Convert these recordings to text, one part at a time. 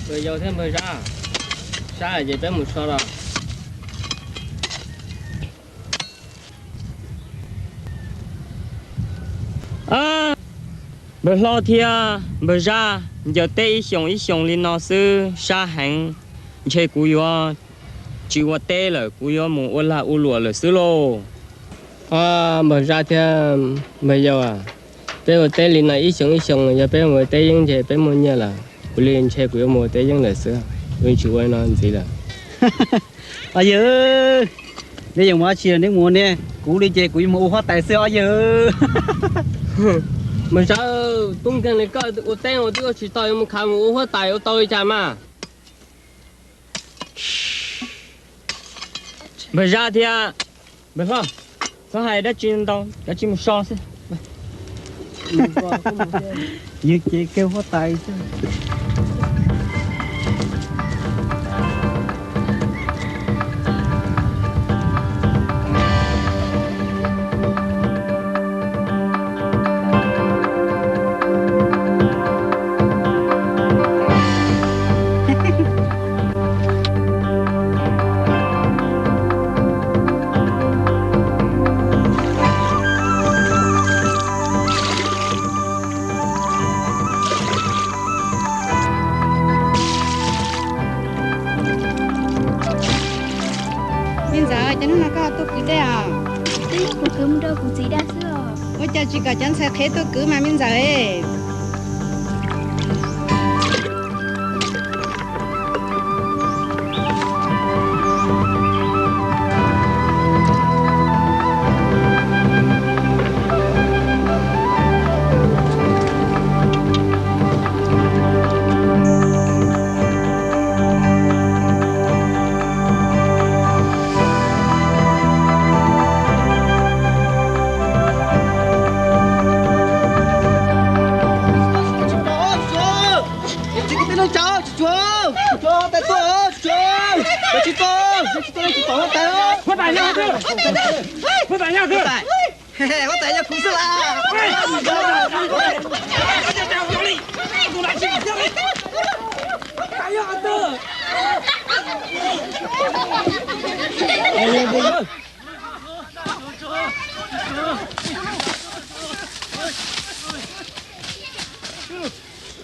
bây giờ thêm bây ra xa giờ tới một số rồi à bây lo thì bây ra giờ tới ít xong lên nó sư xa hàng chơi cú yo chỉ qua tê là cú yo một ô là ô lúa là sư lô à bây ra thì bây giờ à bây giờ tê lên này ít xong giờ bây giờ tê những chơi bây giờ nhiều là cú lên chơi cú yo một tê những là sư bên chú ấy nó gì là à giờ bây giờ mà chiều đến mùa nè cú đi chơi cú mua hoa tài xế à giờ mà sao tung cái này cái ô tên ô tiêu chỉ tao một khám ô hoa tài ô tao chả mà bây giờ thì à bây giờ có hai đã chuyên đâu đã chuyên một so xem như chơi kêu hoa tài chứ chỉ có chân sẽ khé tôi cứ mà mình rồi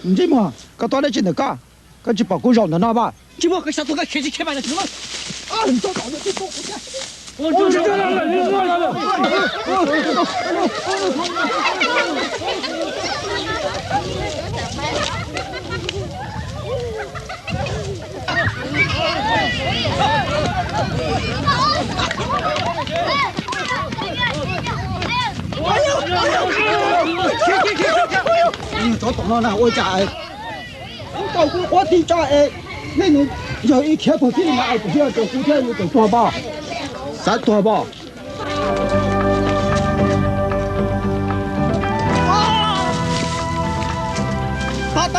你这么，搁多来进的干，搁去把狗绕的那吧。这么个小兔个开开慢的什么？啊，你早搞的这狗不见。我就是来了。早懂了呢，我家哎，我搞过我地家哎，那你有一天不给你买，不要这后天有个多吧，3多吧。打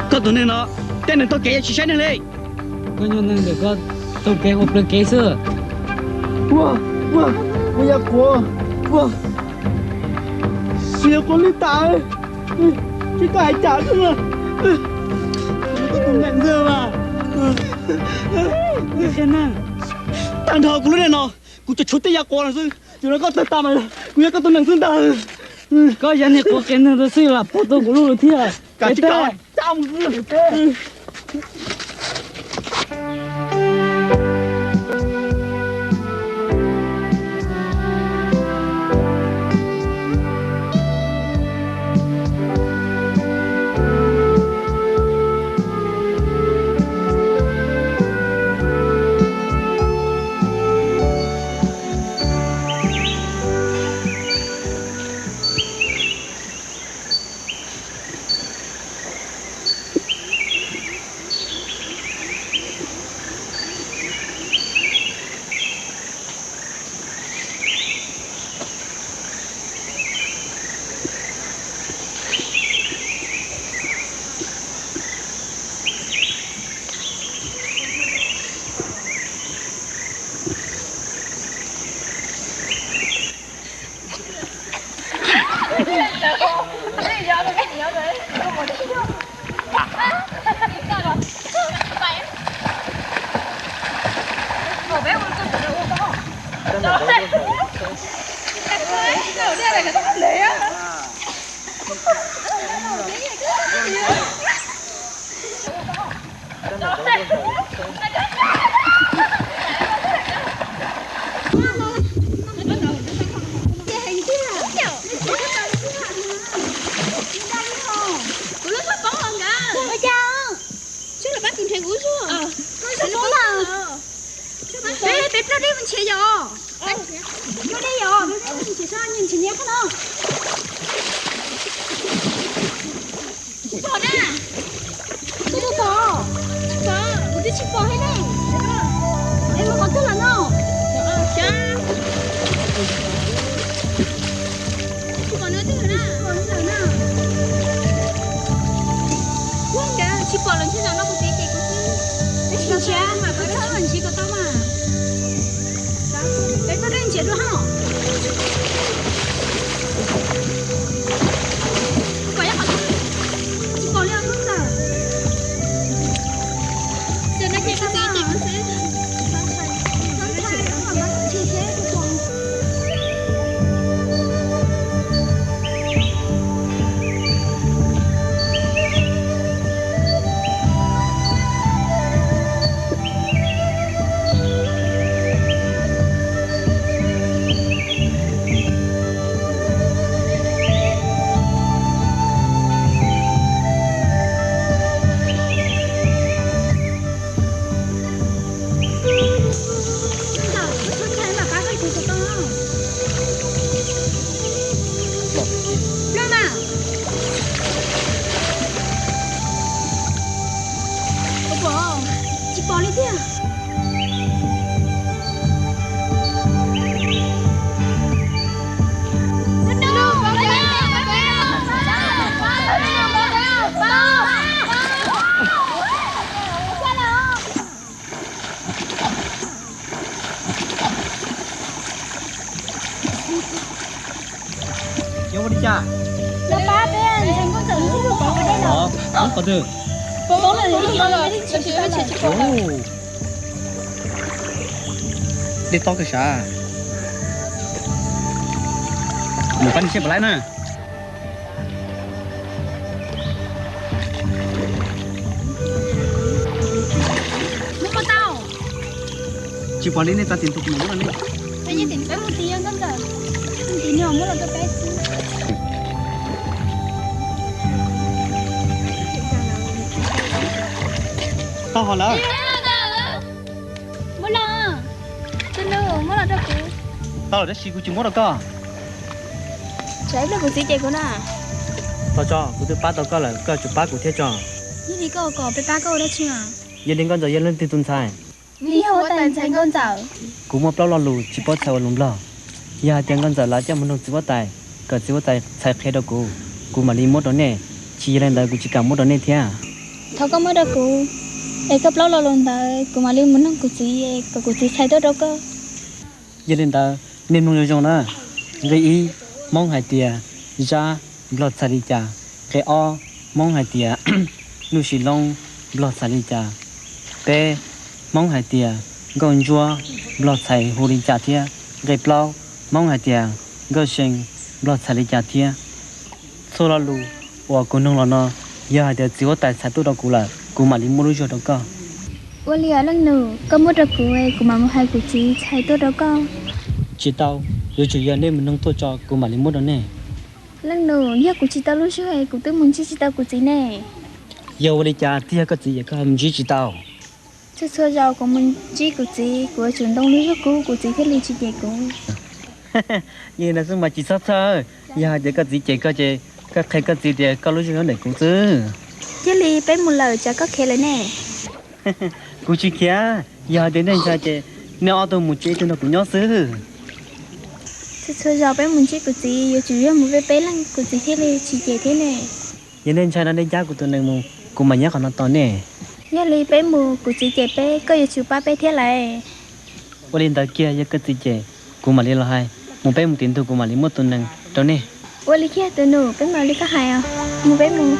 ！có tụi này nó tên này tôi kể chỉ xem này có nhiều năng được có tôi kể hộp được kể xưa wow bây giờ wow siêu con linh tài cái cải trả nữa có tụi nhận dưa mà như thế nào thằng thọ của này nó cũng cho chút tay qua rồi chứ chúng nó có tay tao mà cũng có tụi nhận dưa ta có dân này có cái này xưa là bộ tôi của luôn thì à cả chiếc cỏ trong dưa thế Vô đi cha. Lớp 3 bên, thành con tưởng chứ được có đây nào. Có được. Bố là gì đó, Đi to cái sao? Một con xếp lại nè. Muốn có tao. Chỉ còn đến đây ta tìm tục một lần đi. Bây giờ tìm tới một tí con rồi. Một tí nhỏ muốn là cái bé xíu. Tao hỏi là. Muốn là. Chân đâu, muốn là đâu cô. Tao là chỉ của chúng nó đâu có. Trái là của chị chạy cô nào. Tao cho, của tôi bắt tao có là có chụp bắt của thế cho. Như thì cô có bé ba cô đó chưa? Giờ đến con giờ giờ lên từ tuần sai. Vì hậu tàn thành con dạo. Cũng một bao lo lù chỉ bắt sao lùng lo. Giờ tiếng con giờ là cho mình chỉ bắt tài, cái chỉ bắt tài sai khai đâu cô mà đi một đó nè, chỉ lên đây cô chỉ cầm một đó nè thế à? Thằng có mới đâu cô. Để cấp lâu luôn tại cô mà liên muốn năng của chị sai tốt đâu cơ. Giờ đến đây nên mong nhiều nữa, cái ý mong hai tia ra lọt xài đi cha, cái o mong hai tia nu xì long lọt xài đi cha, pe mong hai tia con chua lọt xài hồ đi cha thia, cái plau mong hai tia gơ sinh lọt xài đi cha thia, số là lu, và cô nông là nó, giờ hai tia chỉ có tài sản tôi đâu cũng là, cô mà đi mua được đâu cơ. Ủa lìa lần nữa, có một đợt của mà một hai của chị sai tốt đâu cơ. Chị tao, giờ chủ yếu nên mình nông tôi cho cô mà đi mua đó nè. Lần nữa, nhà của chị tao luôn chưa hay của tôi muốn chị tao của chị nè. Giờ đi cha thì cái gì cái mình chỉ tao. Chứ xưa giàu của mình chị của chị của trường đông nước của chị thiết lý chị chạy của. Như là sao mà chỉ sắp thôi. Giờ để cái gì chạy cái gì cái gì để cái lúc đó để cũng chứ. Thiết lý bé một lời cho các khe lấy nè. Cô chỉ kia giờ đến đây sao chị nếu tôi muốn chơi tôi nó cũng nhớ xứ. Chứ xưa giàu bé muốn chị của chị giờ chủ yếu một bé lăng của chị thiết lý chị chạy thế nè. Giờ nên chơi nó đến giá của tôi này mu cũng mà nhớ còn nó to nè. Nhà lý bé mù của chị chạy bé có giờ chủ ba bé thế lại. Qua lên tới kia giờ cái gì chị cũng mà lên là hai một bé một tiền tôi cũng mà lên một tuần này đó nè. Ủa lý kia từ nụ bé mà lý có hai à một bé mù.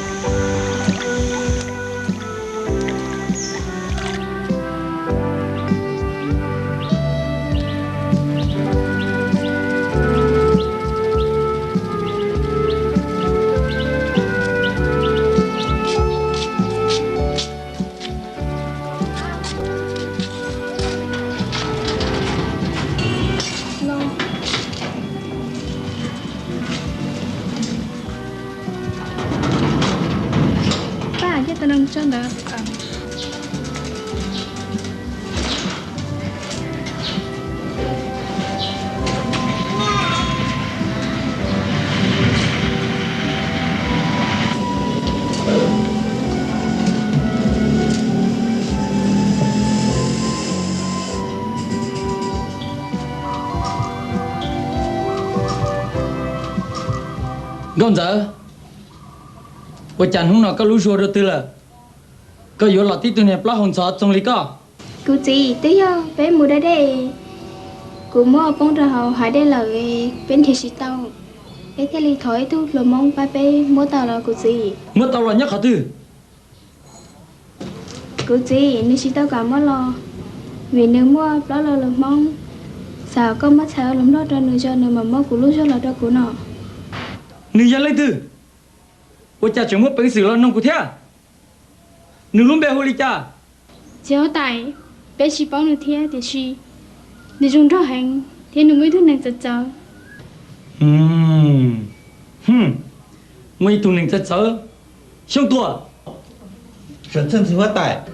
Gom giờ我讲红了个路说的对了，个有老弟对你不红茶中里个， Cụ chỉ tới giờ bé mua đây đây cụ mua bông ra hậu hải đây là bên thiệt sĩ tàu bé thế li thổi tu lo mong ba bé mua tàu là cụ chỉ 我到了nhắc好对， cụ chỉ nếu sĩ tàu cả mua lo vì nếu mua đó là lo mong sao có mất sao lắm đó cho nếu mà mua cụ lúc cho là đó cụ nọ 你要来对，我家全部本事了弄不跳，你弄别回来家， chéo tại bé chỉ bóng được thế thì chỉ để dùng cho hành thì nó mới thứ này chật chật 我一度能在走，想多， 省城是我带，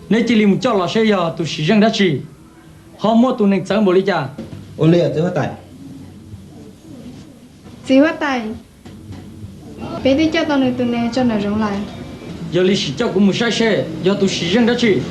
你这里木叫老师要都是让他去，好么都能走不离家， 我来是我带， chỉ quá tài bé đi cho tao được từ này cho nó rộng lại 要你是叫我木晒晒，要都是让他去。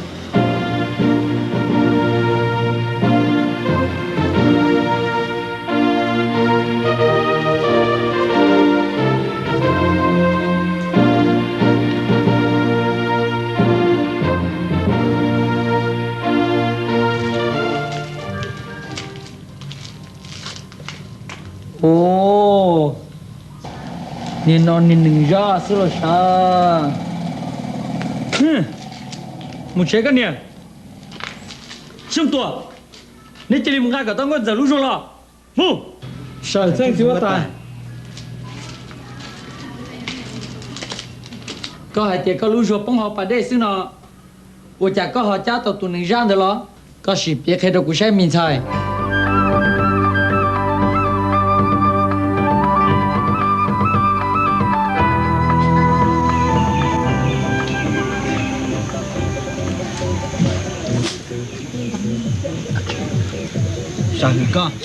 Ồ, nhìn nó nhìn đừng ra xưa là sao? Một chế cái nè, xem tua, nếu chỉ một ngày cả tao có giờ lúc rồi là, mu, sợ chân chưa ta. Có hai tiệt có lúc rồi bông họ phải để xưa nọ, tôi chả có họ cha tao tụi mình ra được lo, có gì biết khi đâu cũng sẽ mình xài.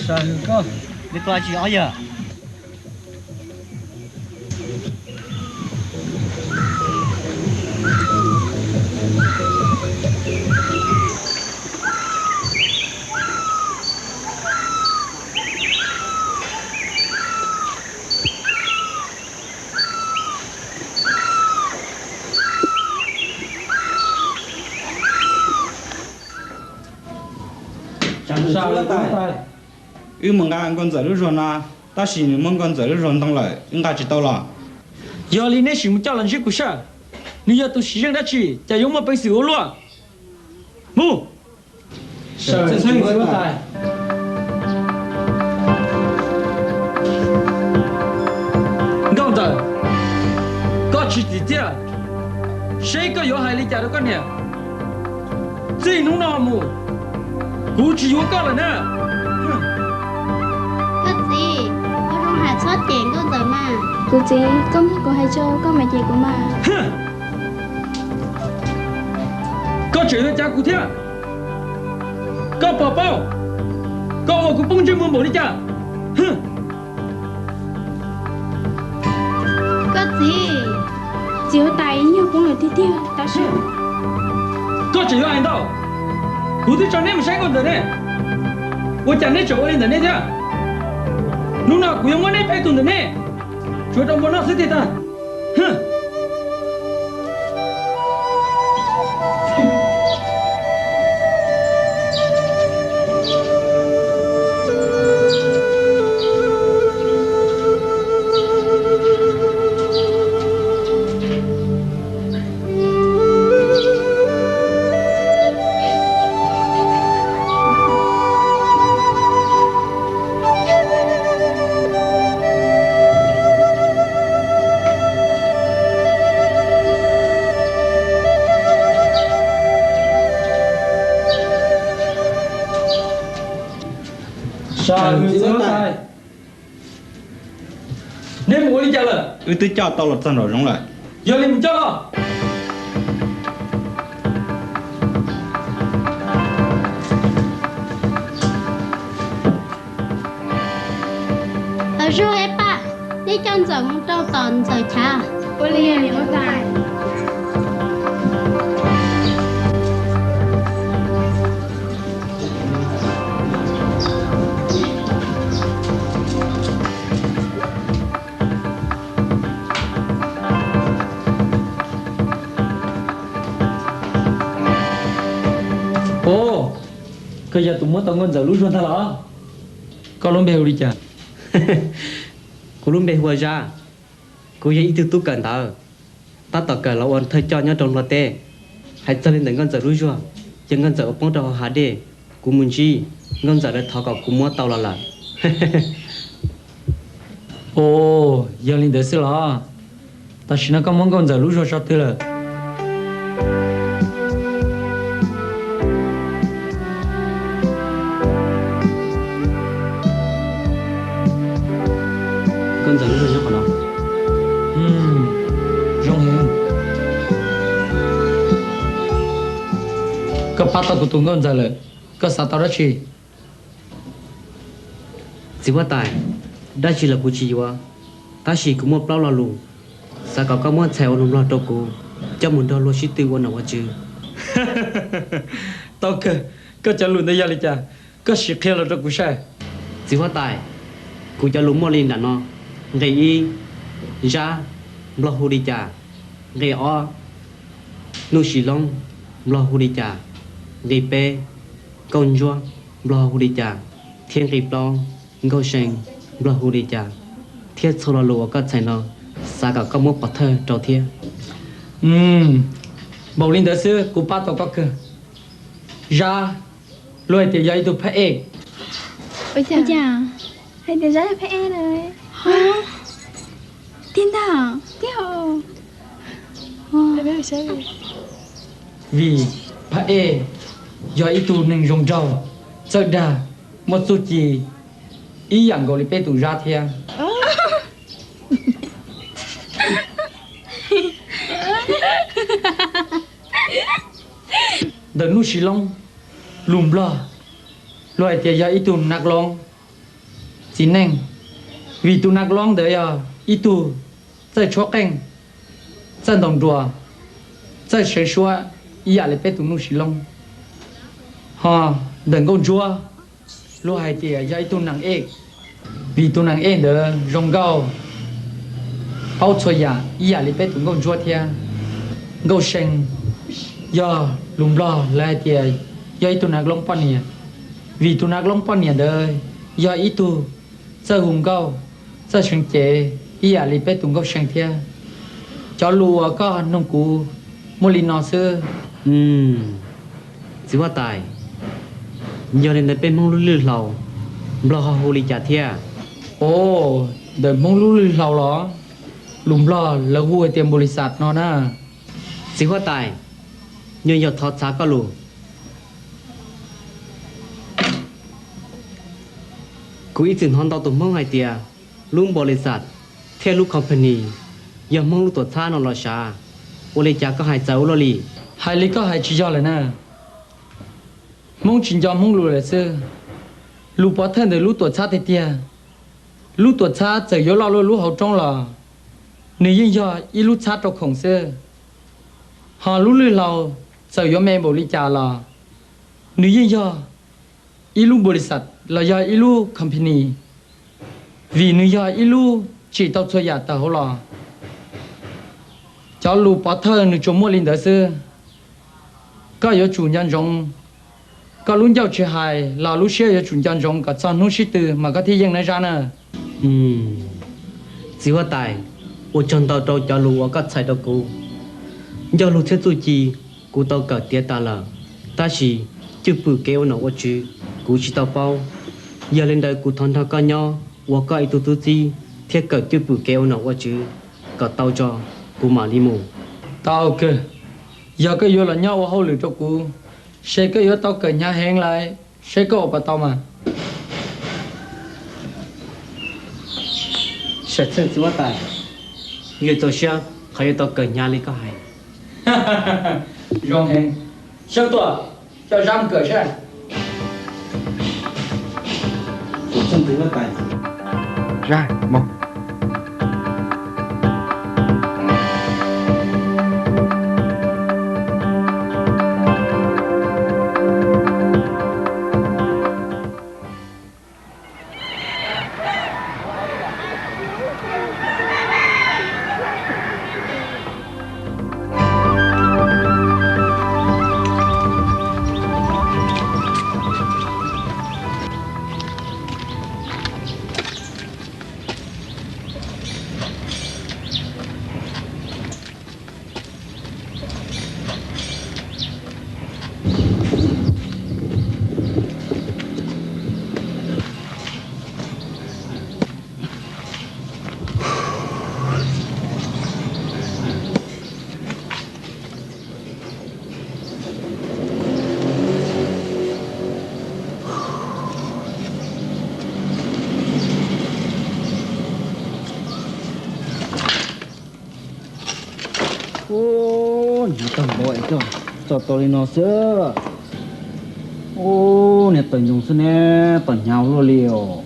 上一个，你过来去熬夜。sao là tại, mong cái con giờ rồi na, ta xin mong con giờ rồi tăng lại, cái chỉ tao là, giờ li này xin một cho lần trước của sao, nếu giờ tôi xin đã chỉ, chả giống mà bây giờ luôn, mu, sợ chân chưa tại, không giờ, có chỉ tiếc,谁个有海里家的观念，最弄那么。 Cú chỉ vô có là nè. Có gì? Có trong hạt sót tiền có giờ mà. cụ chỉ có hay cho có mẹ chị của mà Có chuyện với cha cụ thế. Có bảo bảo. Có ở cụ bông chân mưa bổ đi cha. Có gì? chiếu tay nhiều cũng là tiếp tao sợ Có chuyện với anh đâu. Cụ thì cho nên mà sáng con rồi nè. Tôi chẳng nên chỗ anh rồi nè chứ. Lúc nào cụ không có nên phải tuần rồi nè. Chúa trong bọn nó sẽ thế ta. Sao người giữa tay. Nên muốn đi chợ là. Tôi cho tao là chân rồi đúng lại. Giờ đi một chợ lo. Ở rồi hết bà. Đi trong giống trong tòn rồi cha. Ôi liền thì có tài Ồ, cái giờ tụi mới tao ngon giờ lúc xuân thà lọ. Có luôn bèo đi chả. Cô luôn bê hùa ra. Cô ý tư tu cần tao. Ta tao cần lâu ơn thời cho nhau trong lo tê. Hãy cho lên đến ngon giờ lúc xuân. Chứ ngon giờ ở bóng trò hà đê. Cô muốn chi. Ngon giờ để thọ cọc cô mua tao là. Ồ, giờ lên đến xưa lọ. Ta chỉ nó có món ngon giờ lúc xuân sao thế là. Con giờ lúc xuân nhóc hả nó? Rong hẹn. Cái bắt tao của tụi ngon giờ là. Cái sao tao đã chi. Chỉ qua tài. Đã chỉ là cô chi quá. Ta chỉ cũng một bao là lù. Sao có món xèo nông lo đâu cô. Cho muốn đó lo xí tư qua nào chứ. Tao cái trả luôn đây giờ đi chả. Cái sự kia là đâu cũng sai. Chỉ qua tài. Cô cho lũ mò lên đã nó. Ngày y. Ra. Lo hô đi chả. Ngày o. Nô xì long. Lo hô đi chả. Ngày bê. Con doa. Lo hô đi chả. Thiên rịp lo. Ngô sen. Lo hô đi chả. Thiết sô là lùa có chạy nó. Sao có một bật thơ trò thiên. Bầu linh tới xưa của ba tao có cơ. Ra. Lôi thì dạy tụi phải ế. Ôi chà. Hay thì rất là phải e rồi. Hả? Tin thảo. Tiếp hồ. Vì phải ế. Dạy tụi nâng rong rau. Sợ đà. Một số chỉ. Ý dạng gọi là bê tụi ra thiên. Đừng nuôi xì lông. Lùm lo. Loại thì giờ ít tụi nạc long. Chỉ nên. Vì tụi nạc long đấy à. Ít tụi. Tại chó canh. Tại đồng đùa. Tại sấy xua. Ý ạ lại bê tụi nuôi xì lông. Hà. Đừng con chua. Loại thì giờ ít tụi nặng ếch. Vì tụi nặng ếch đó rong gao. Bao cho ya. Ý ạ lại bê tụi con chua thia. Gao sen. Giờ lùm lo lại thì giờ ít tụi nạc long pan nè. Vì tụi nạc long pan nè đời. Giờ ít tụi. Giờ hùng gao. Giờ sáng chế. Ý ạ lại bê tụi gao sáng thia. Cho lùa có nông cụ. Mô lì nọ xưa. Chỉ qua tài. Giờ nên bên mong lư lầu. Lo hồ lì chả thia. Ồ. Đời mong lù lầu đó. Lùm lo là hùi tiền bồ lì sạt nó nè. Chỉ qua tài. Nhưng giờ thoát xa có lù. Cô ý tưởng hòn tàu tụi mong hai tìa. Lúc bò lì sạt. Theo lúc company. Giờ mong lúc tuột xa nó lò xa. Ô lì chả có hai cháu lo lì. Hai lý có hai chỉ cho lại nè. Mong chính cho mong lù lại xưa. Lù bỏ thân để lù tuột xa thế tìa. Lù tuột xa chờ yếu lo lù hậu trong là. Nếu như do ý lù xa trọc khổng xưa. Họ lù lù lầu. Sợ yếu mẹ bồ lì chả là. Nếu như do ý lù bồ lì sạch là do ý lù company. Vì nếu do ý lù chỉ tao cho giả tao hổ là. Cho lù bỏ thơ nếu chúng mua linh đó xưa. Có yếu chủ nhân rộng. Có lúc giáo chế hài là lúc xưa yếu chủ nhân rộng. Có cho nụ sĩ tử mà có thể dân này ra nè. Chỉ qua tài. Ô chân tao trâu cho lù ở các chạy tao cô. Do lù thiết dù chi. Cô tao cả tiết ta là. Ta chỉ chứ bự kéo nó ở chứ. Cô chỉ tao bao. Giờ lên đây cô thon thao có nhau. Và có ý tụ chi. Thiết cả chứ bự kéo nó ở chứ. Cả tao cho. Cô mà đi mù. Tao kì. Giờ cái yếu là nhau ở hậu lửa cho cô. Sẽ cái yếu tao cần nhà hẹn lại. Sẽ có bà tao mà. Sẽ chân chỉ qua tài. Người tao xe. Khởi tao cần nhà lấy có hay. Rong hẹn. Sao tòa. Cho răm cửa xe. Chân tí qua tài. Ra, mong. cho tôi nó sữa ô nè tận dùng sữa nè tận nhau luôn liều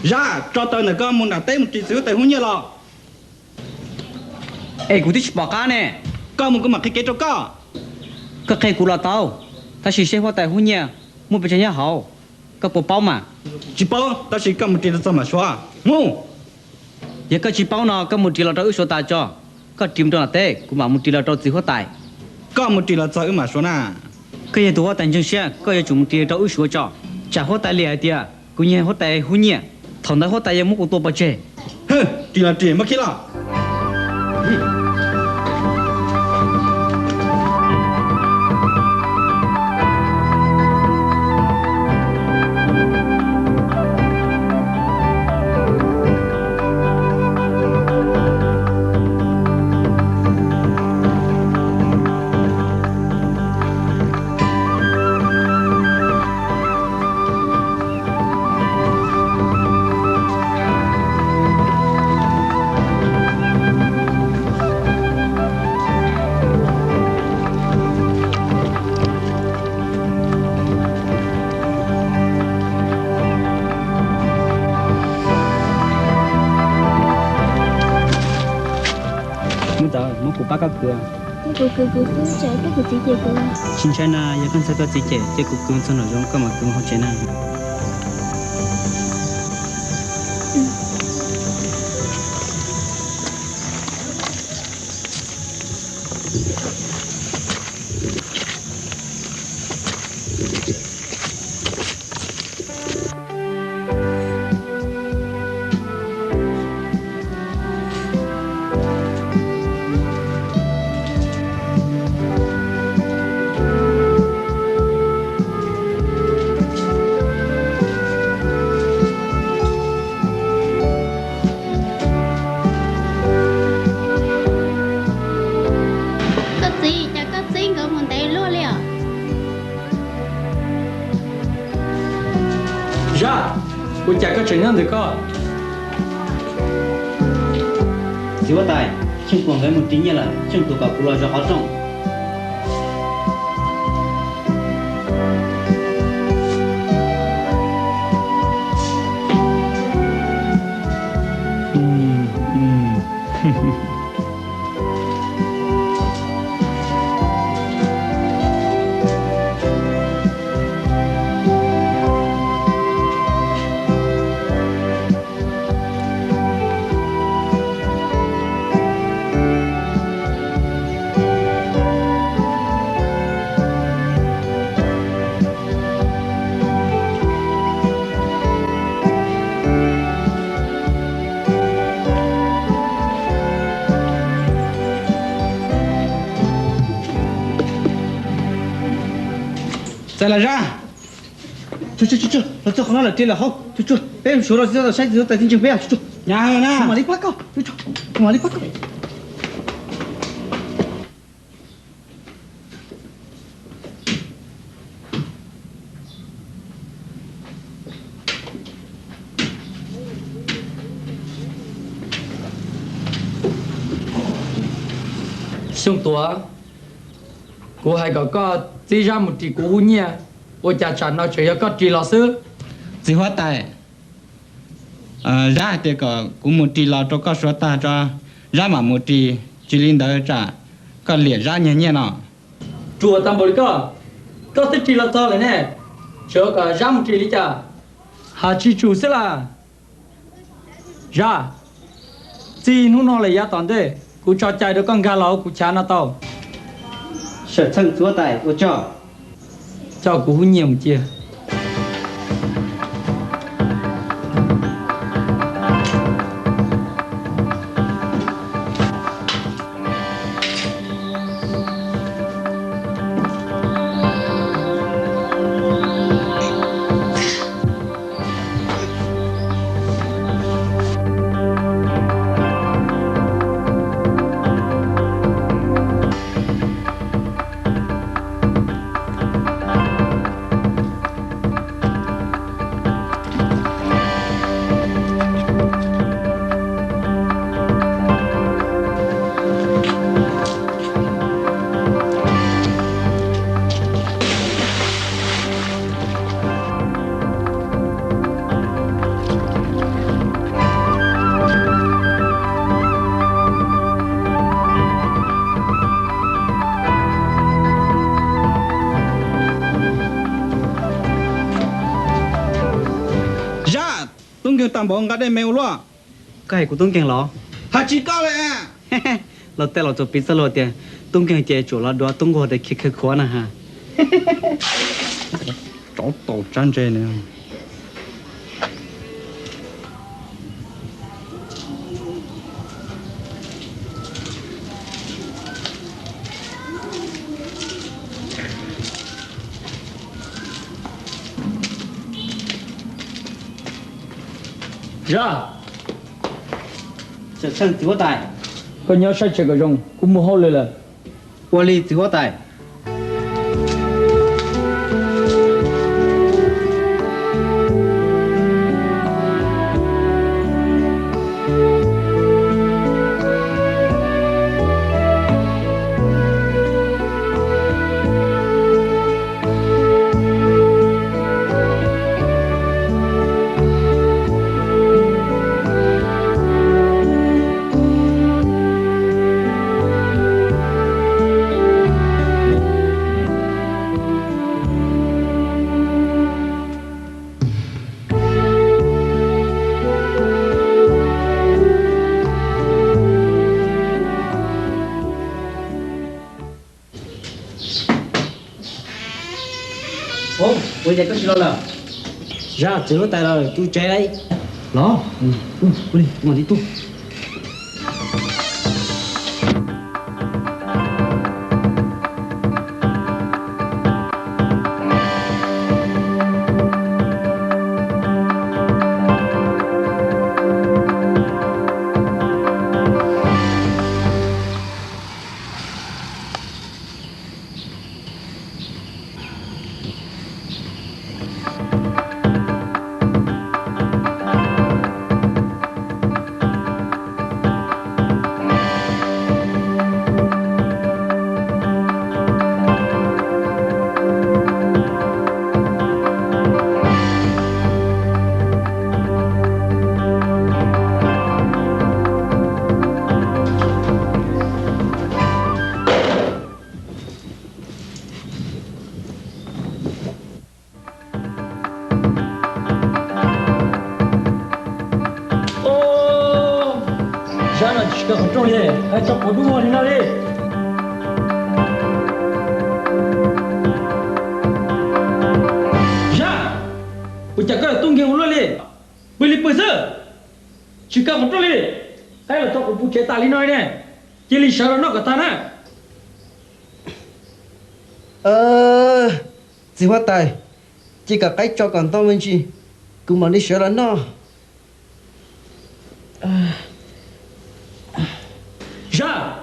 ra cho tôi là có muốn đặt tên một chỉ xíu tại hôn nhớ lò ê cụ thích bỏ cá nè có muốn có mặc cái kế cho có các cây cụ là tao ta chỉ sẽ hoa tại hôn nhà mua về cho nhà hậu các bộ bao mà chỉ bao ta chỉ có một chỉ là sao mà xóa ngu giờ các chỉ bao nào các một chỉ là tao số tài cho các tìm cho là tệ cũng mà một chỉ là tao chỉ hoa tài có một chỉ là sao mà xóa nè cái gì tôi tận chân xe cái gì chúng tiền tao số cho trả hoa tài liền tiền cũng như hoa tài hôn nhà thằng đó hoa tài mua của tôi bao chế hừ chỉ là chỉ mất khi nào mua của bác các cửa cái cụ chạy cái cụ chỉ chạy cụ xin chào na giờ con sẽ có chỉ chạy cụ cường xong rồi giống các mà cường không chạy na ra cô chả có chuyện gì có chỉ có tài chung quanh cái một tí như là chung tụ cả cụ lo cho họ trong再来ra chú nó cho nó là trên là không chú em số là giờ sách giờ tại thiên trường bé chú nhà hơn nè mà đi bắt con chú mà đi bắt con xong tuổi cô hay có chỉ ra một chỉ cô nhỉ cô chả chả nói chuyện có chỉ là sư chỉ hóa tài ra thì cũng một chỉ là cho có số ta cho ra mà một chỉ linh đời trả có liền ra nhẹ nhẹ nào chùa tam bồ có thích chỉ là to này nè cho cả ra một chỉ lý chả hà chỉ chủ sẽ là ra chỉ nó là giá toàn đấy cô cho chạy được con gà lão cô chả nó tao sợ thân chúa tài ô cho cô nhiều một chia tung kêu tạm bọn cái đây mèo loa cái của tung kèn lọ hả chỉ cao lại lọ té lọ cho pizza lọ tiền tung kèn chế chỗ lọ đó tung gọi để khích khó nè ha chó tổ chân chơi nè ra sẽ sang tiểu tài có nhớ sai chơi cái rong cũng mua hậuเลยlà 我哩tiểu tài ô bây giờ có gì đâu là ra tiểu tài rồi tôi chạy đây đó đi mà đi tu ra là chỉ có không trôi đi hay cho có đúng không nào đi ra bây giờ cái tung kêu luôn đi bây giờ chỉ có không trôi đi hay là cho có bút chế tài lý nói nè chỉ lý sao nó có ta nè chỉ hóa tài chỉ cả cái cho còn tao mình chi cũng mà đi sửa là nó ra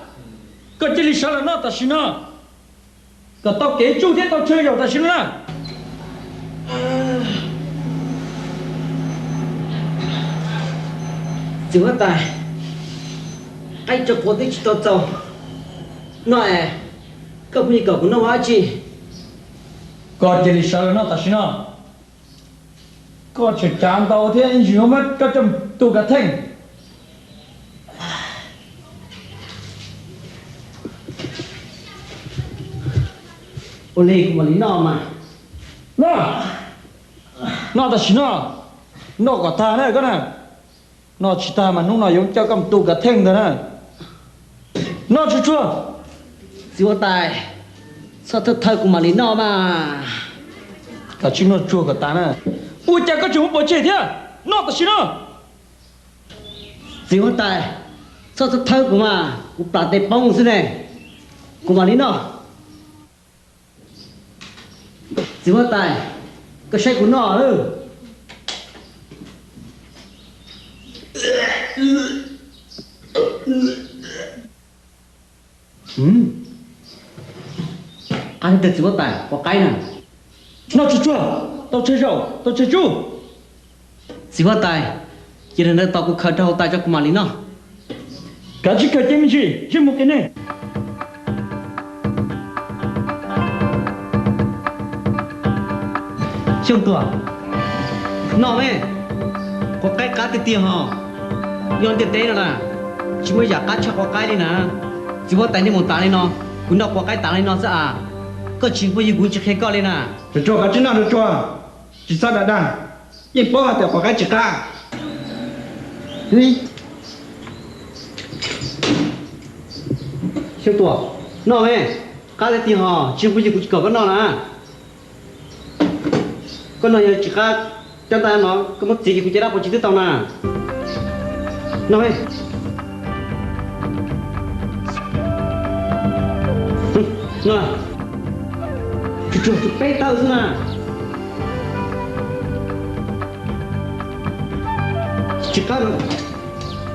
có chỉ lý sao là nó ta xin nó có tao kể chú thế tao chơi rồi ta xin nó chỉ hóa tài cái cho có thích tao tao nói có gì cả cũng nó hóa chi có chỉ lý sao là nó ta xin nó có chuyện chán tao thế anh chịu mất có trong tụ cả thành Oleh cũng mà lý nó mà nó ta xin nó có ta đấy cái này nó chỉ ta mà nó nói giống cho cầm tụ cả thành thôi nè nó chưa chưa chỉ hóa tài sao thật thời cũng mà lý nó mà cả chính nó chua cả ta nè ui chả có chúng bỏ chết thế nó ta xin chỉ hóa tài sao thật thời cũng mà cũng bảo tệ bông thế này cũng mà lý nó chỉ hóa tài cái sách của nó nữa ăn được chỉ hóa tài có cái này nó chưa chưa tao chơi rồi tao chơi chú chỉ hóa tài cho nên tao cũng khởi đầu tài cho của mà lý nó cả chỉ cái gì gì chỉ một cái này Trông tuổi nó mẹ có cái cá tiền tiền hả nhon tiền tế là chỉ mới giả cá cho có cái đi nè chỉ có tay đi một tá lên nó cũng đâu có cái tá lên nó sẽ à có chỉ có gì cũng chỉ khai co lên nè cho cả chính nào được cho chỉ sao đã đàn nhưng bỏ hạt có cái chỉ cả Đi. Siêu tuổi. Nó mẹ. Cá để tiền họ, chưa bao giờ cũng chỉ có cái nó nè. Con nó chỉ cá chân tay nó, có mất gì cũng chỉ đáp một chỉ tiếp tao nè. Nó mẹ. Nó. Chụp bé tao xí nè. Chỉ cá nó,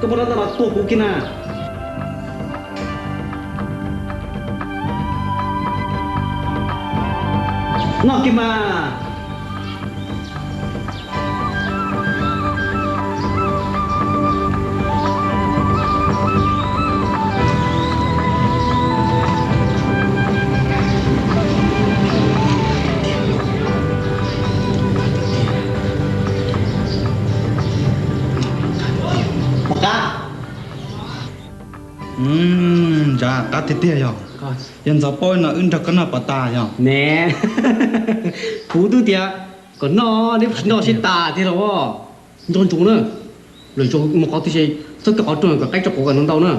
có một đứa nó tua cũng kia nè. Nó kì mà dạ cá tê tê rồi hiện giờ bôi nó ưng được cái nào bắt ta rồi nè cú tư tiệt còn nó sẽ tà thì đâu don chúng nữa rồi cho một cái thì sẽ tất cả trường cái cách cho của nó đâu nữa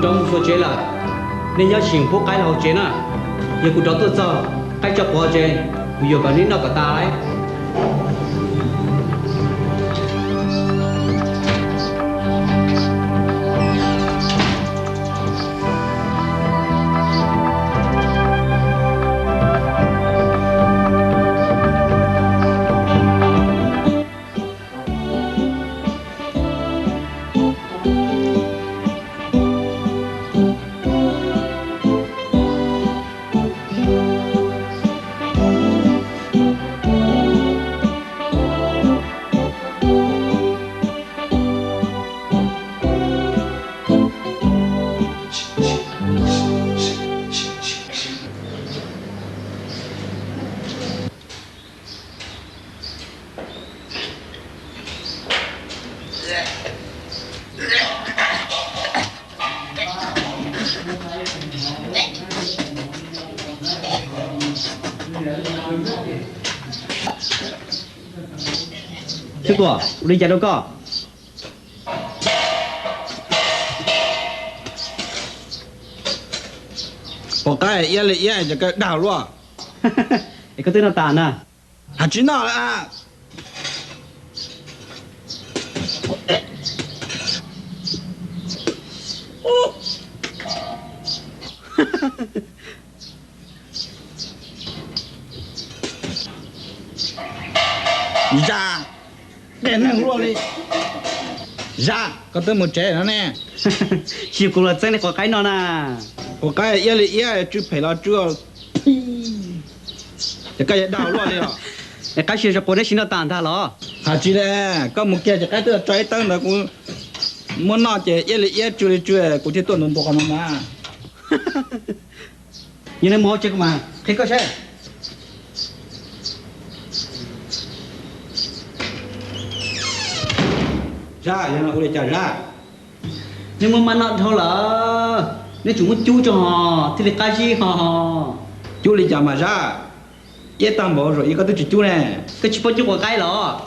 trong số chế là nên nhớ chỉnh phố cái là họ chế nè giờ cũng cho tôi cho cái cho họ chế bây giờ cái này nó cả ta đấy Sư của đi chạy đâu có một cái yên là yên cho cái đảo luôn cái tên là tàn à hả chứ nào à đi ra đèn hàng luôn đi Dạ, có tới một trẻ nữa nè. chịu cũng là chân này có cái nó nè. Có cái yên lì yên chú phải lo chú. Cái đau luôn đi à. Cái chuyện cho cô đấy xin nó tàn tha lo. Hả chị đấy, có một cái thứ trái tăng là cũng muốn nói chị yên lì yên chú cũng chỉ tuần tuần con mà. Như này mua chứ mà, khi có xe. Ra, giờ nó cũng trả ra. Nhưng mà nó thôi là nếu chúng muốn chú cho họ thì là cái gì họ. Chú đi trả mà ra. Yên tâm bỏ rồi, yên có tới chú nè. Cái chú có cái lo.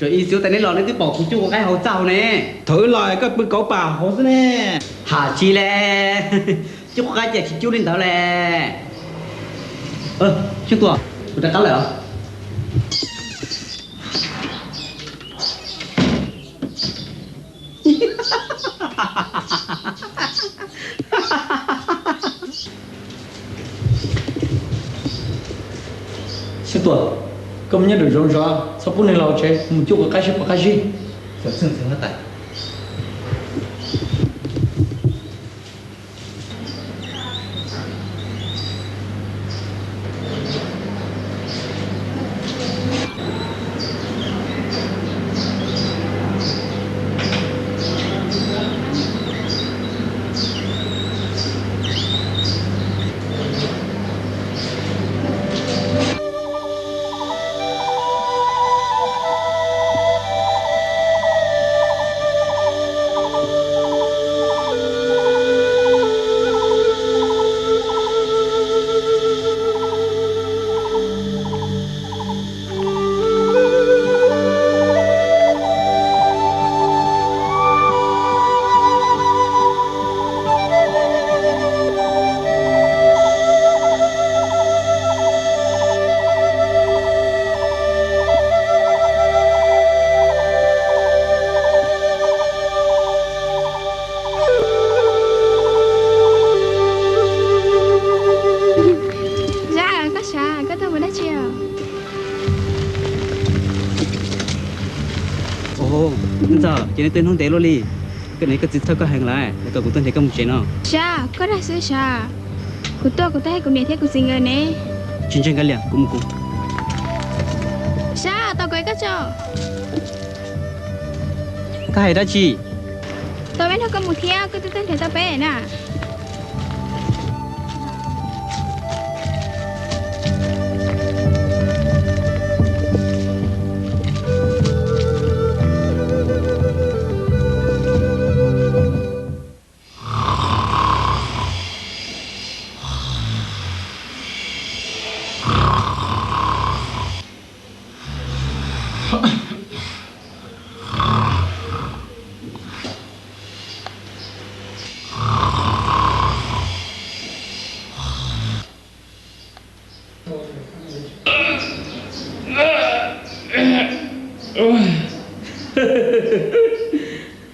Rồi y xíu tại nên lo nên cái bỏ chú có cái hậu giàu nè. Thử lại các bữa cậu bà hổ thế nè. Hả chi lẹ. Chú có cái gì chú lên thảo lẹ. Chú tua, tôi đã cáo lại hả? Xin tuổi, công nhân được rong rõ, sao bún này lâu chế, một chút có cái gì? Sớm sớm hết tại. giờ chỉ nên tên không té luôn đi cái này cái gì thôi có hàng lại để tôi cũng tên thấy công chuyện nào Sa, có ra sữa sa. Cụ tôi cụ thấy cụ này thấy cụ sinh người nè. chuyện chuyện cái liền cũng Sa, tao quay cái cho. cái này đã chi Tao biết nó có một thia, cứ tên thấy tao bé nè.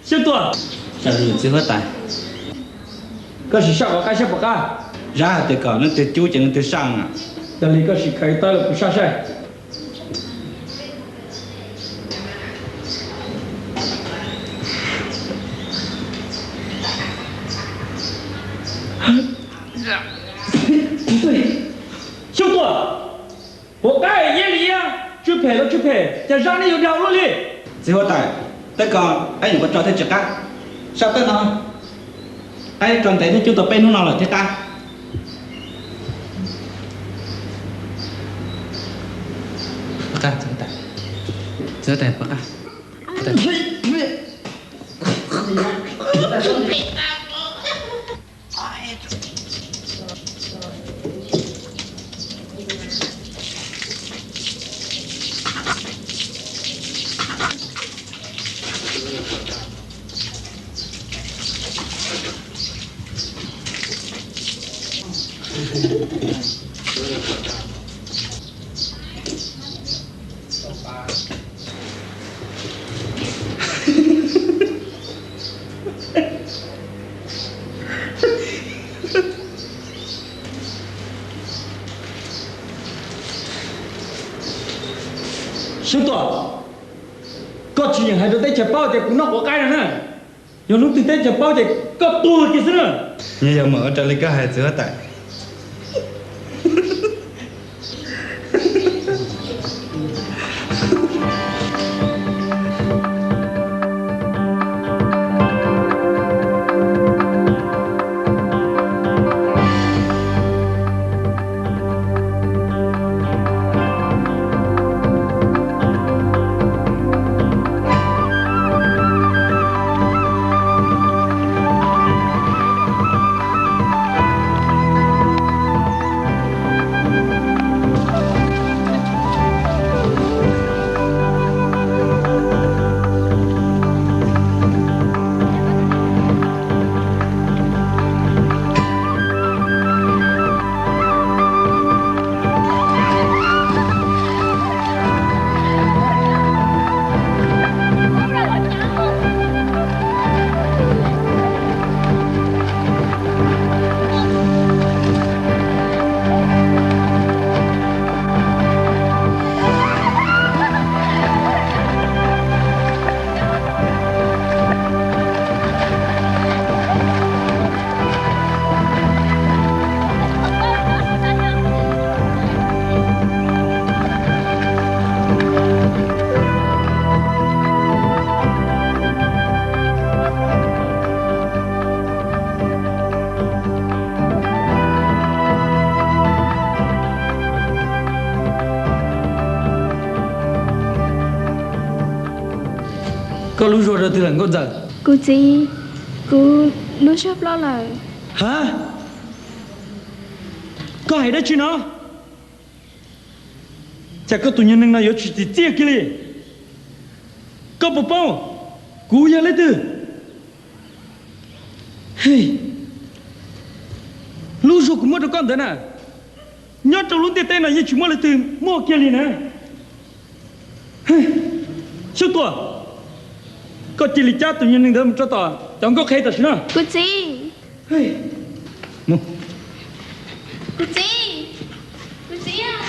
Siêu tuổi sao được chưa hết tài cái gì sao cái sao cái ra từ cỏ nó từ chú cho nó từ sang à đây là cái gì khai tay là cũng sao sai siêu tuổi một cái gì đi à chưa phải giờ ra này有掉了哩chỉ có tại tất cả anh có cho thấy chắc cả sao tới nó anh tròn thấy chúng tôi bên lúc nào là thế ta bác à giờ tài bác à siêu tuổi có chỉ hay được tới chợ bao thì cũng nó có cái nữa giờ lúc từ tới chợ bao thì có tua kia nữa như giờ mở trở lại cái hai giữa tại có lúc rồi từ lần con giờ Cô chị, cô nó shop lo là hả có hay đó chứ nó chắc có tụi nhân nào có chỉ tiếc cái gì có bộ bao cú giờ lấy từ hey lúc rồi cũng mất được con thế nào nhớ trong lúc tiền này chỉ mua lấy từ mua kia liền nè hey sao tuổi có chỉ lý cha tụi nhân đừng cho tao chẳng có khay thật nữa cô chị, hey mua cô chị à.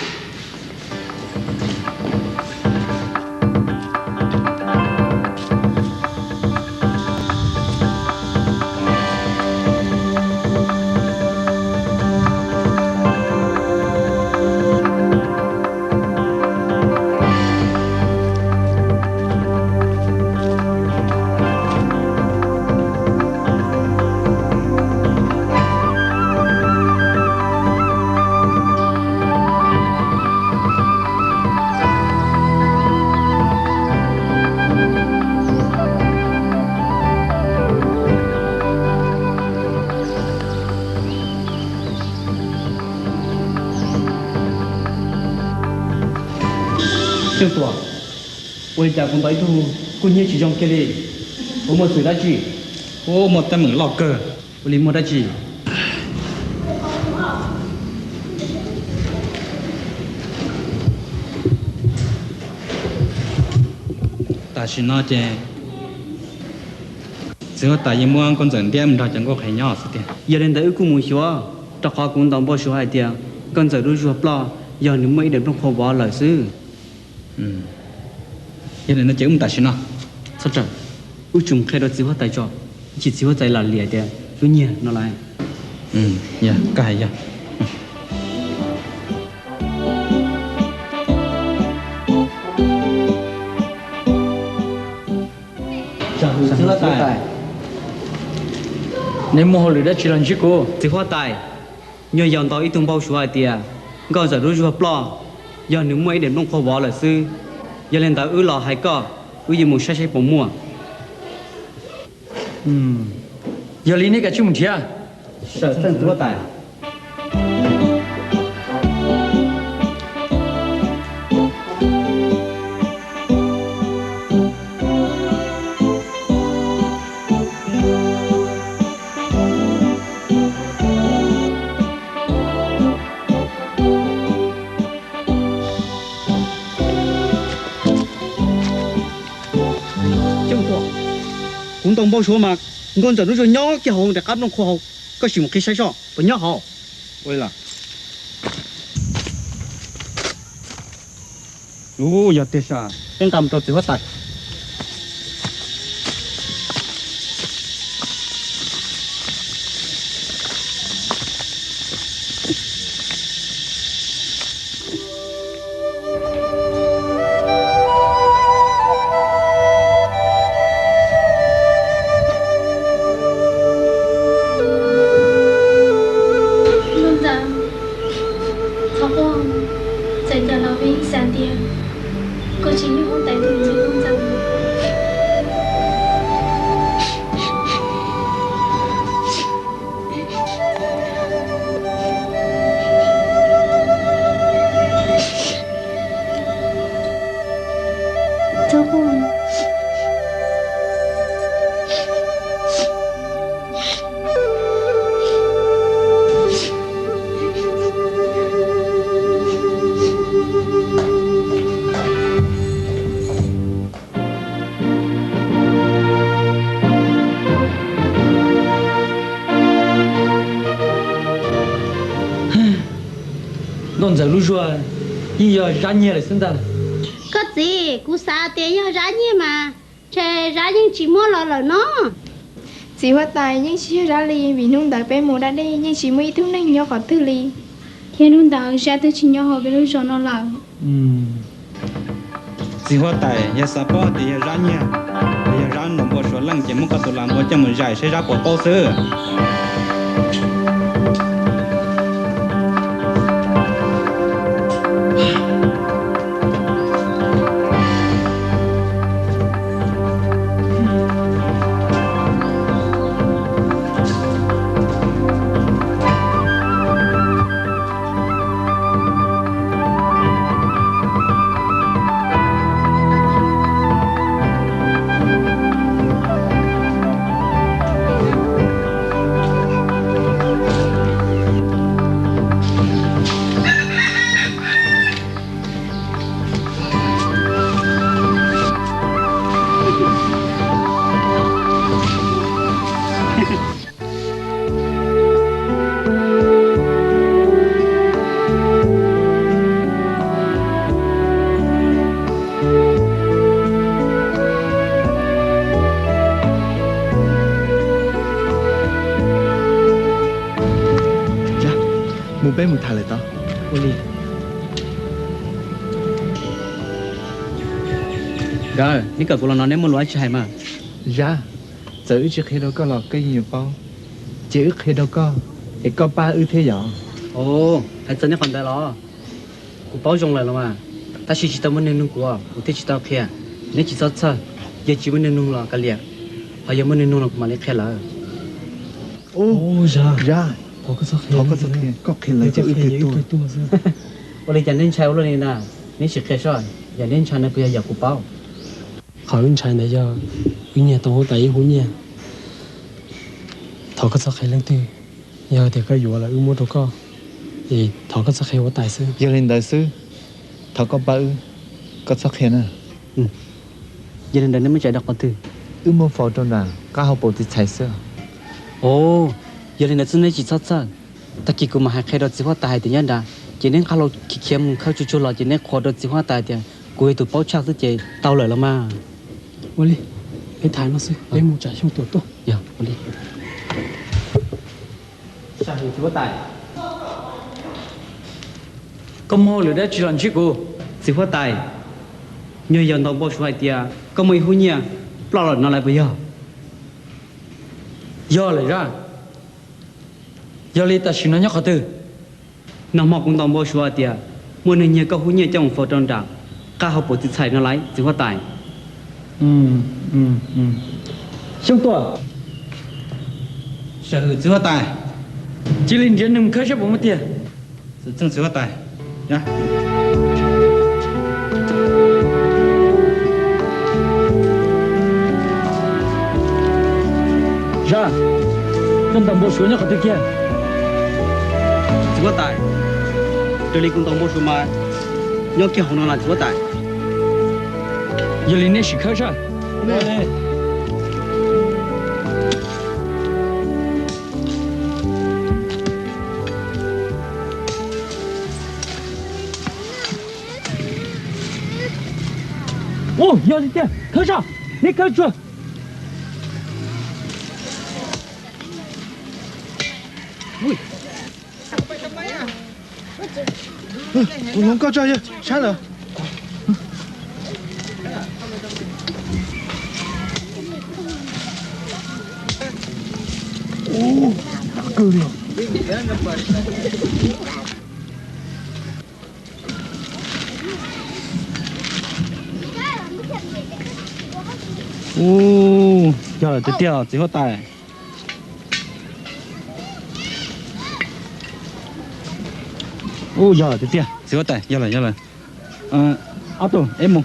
Sư tuổi, ôi cha cũng tới thu, cũng như chỉ trong kia đi, có một sự đã chỉ, ô một tay mừng lọc cờ ôi một đã chỉ, ta chỉ nói chứ giữa tại vì mua con dẫn đem ra chẳng có khai nhỏ sự tiền giờ đến tới cũng muốn xóa, trắc hoa cũng đóng bao số hai tiền, con giờ đôi ruột lo, giờ nếu mấy điểm trong kho bỏ lời sư, cho nên nó chữ ta chỉ nói sao trời, ui chúng khai đó chỉ hoa tài cho, chỉ hoa tài là lìa tiền, cứ nhẹ nó lại, dạ cái gì Chưa tài. nếu mua hồi đó chỉ là chỉ cô Chỉ hoa tài. Nhờ dòng tàu ít tung bao số hai tiền. Gọi giờ đôi chùa plò. Giờ nếu mấy điểm đông kho bỏ là sư. Giờ lên tàu ư lò hay co. Ư gì một sai bóng mua. giờ lý này cả chung thiệt Sợ thân chỉ hoa tài. Cũng đồng bao số mà con giờ nó rồi nhỏ cái hồn để cắt nó khô có chỉ một cái sai sót và nhỏ hậu ôi là ô giờ thế sao em cầm cho chỉ hoa tài Cho con. non giờ lúc rồi giờ ra nhiều là sinh ra có gì cú sao tiền nhau ra nhiều mà chơi ra những chỉ mua lò nó Chỉ hoa tài nhưng chỉ ra li vì nung đại bé mù đã đi nhưng chỉ mới thứ này nhỏ còn thứ li. Thiên nung đại ra thứ chỉ nhỏ họ bên lúc nó là. chỉ hoa tài giờ sao bỏ thì giờ ra nhiều giờ ra nông bộ số lần chỉ muốn có tụ làm bộ cho mình giải sẽ ra bộ bao sơ một bé một thằng lại đó Oli. Rồi, ní cả cô là nó ném một loại chạy mà. ra chữ trước khi đó có là cái nhiều bao chữ khi đó có thì có ba ư thế nhỏ Ồ, hãy chân nhắc phần tay đó. Cô bảo dùng lại rồi mà. Ta chỉ tao muốn nên nung của, cô thấy chỉ tao kia. Nếu chỉ sao sao, giờ chỉ muốn nên nung là cái liệt. Họ giờ muốn nên nung là mà lấy kia là. ô ra có cái sao thọ có sao kia có khi lấy cho ư thế tuổi Oli chẳng nên chạy luôn này nè. Nếu chỉ kia rồi, giờ nên chạy nó bây giờ cô bảo. họ lên chạy này giờ cái nhà tôi tại hú nhà thọ cái sao khai lên từ giờ thì cái vụ là mua đồ co thì thọ cái sao khai của tài sư giờ lên đại sư thọ có ba ư có sao kia nè Giờ nên đến mới chạy đọc con từ. ư mua phò trong nào có học bộ thì chạy sữa Ồ, giờ nên là chỉ sao sao. Ta chỉ có mà hai khai đó chỉ hoa tài thì nhân đã. Chỉ nên kalau kikiem khao chu lo chỉ nên khoa đó chỉ hoa tài thì cô tụi bao chắc chứ tao lời lắm mà. Oli cái thái nó sư lấy một trái trong tổ tốt Dạ, Oli. Sao thì chỉ hoa tài. có mua lửa đã chỉ làm chi cô Chỉ hoa tài. Như giờ nó bao số tiền, có mấy hú nhia, lo là nó lại bây giờ. giờ lại ra giờ lấy ta xin nó nhắc từ Nó mọc cũng tao bao số tiền, muốn nên nhia có hú nhia trong một phòng trong đó, cả học bộ tự xài nó lấy chỉ hoa tài. trong tổ sở hữu chỉ hoa tài chỉ lên trên đừng khơi chấp một tiền sự chân chỉ hoa tài nhá ra trong tầm bộ số nhắc từ kia Chỉ hoa tài. Tôi lấy cũng tao bao số mà, nhớ kia họ nó là chỉ hoa tài. giờ lên này chỉ khơi ra ô giờ đi tiền khơi ra你khơi住我能搞这些啥了哦够了ô giờ là tiếp theo chỉ hoa tài ô giờ tiếp theo chỉ hoa tài giờ là áo tổ em một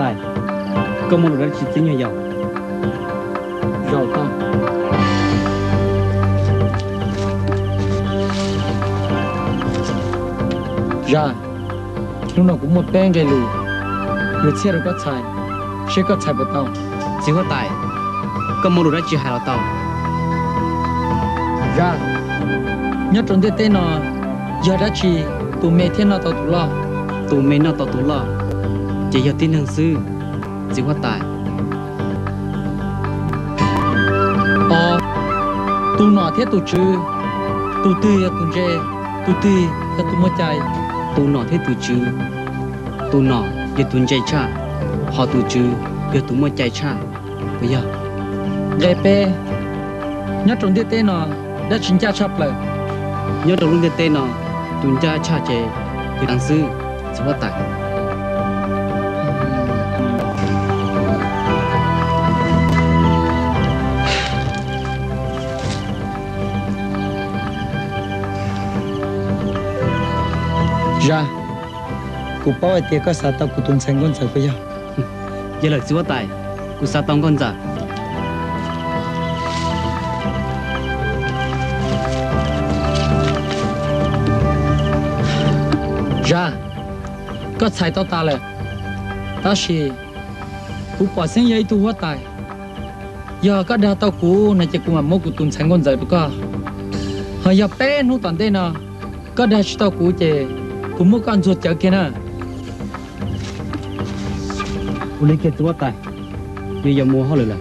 tài có một lần chỉ tính nhiều giàu tao ra lúc nào cũng một bên cái lù người xe đâu có xài sẽ có xài bớt tao chỉ có tài có một lần chỉ hai là tao ra nhớ trong tết nó giờ đã chỉ tụi mẹ thiên nào tao tụi lo tụi mình nó tao tụi lo chỉ giờ tin hàng sư chỉ có tài tụi nó thế tụi chứ tụi tư ya tụi dê tụi tư ya tụi mất chạy tụi nó thế tụi chứ tụi nó giờ tụi chạy cha họ tụi chứ giờ tụi mới chạy cha bây giờ dê pe nhớ trong tết nó đã chính cha chập lại nhớ đầu luôn tên nó tụi cha cha chạy thì hàng sư chỉ có tài ra cụ bảo ai tiệt có sao tao cụ tuân sang con sợ bây giờ giờ là chỉ có tài cụ sao tông con giả ra có xài tao ta lại ta chỉ cụ bỏ sinh giấy tu hóa tài giờ có đào tao cụ này chỉ cụ mà mua cụ tuân sang con sợ được cơ họ giờ bé nu toàn tên nào có đào chỉ tao cụ chỉ cụ mua con ruột chở kia nè cụ lấy cái chỉ tài giờ mua họ là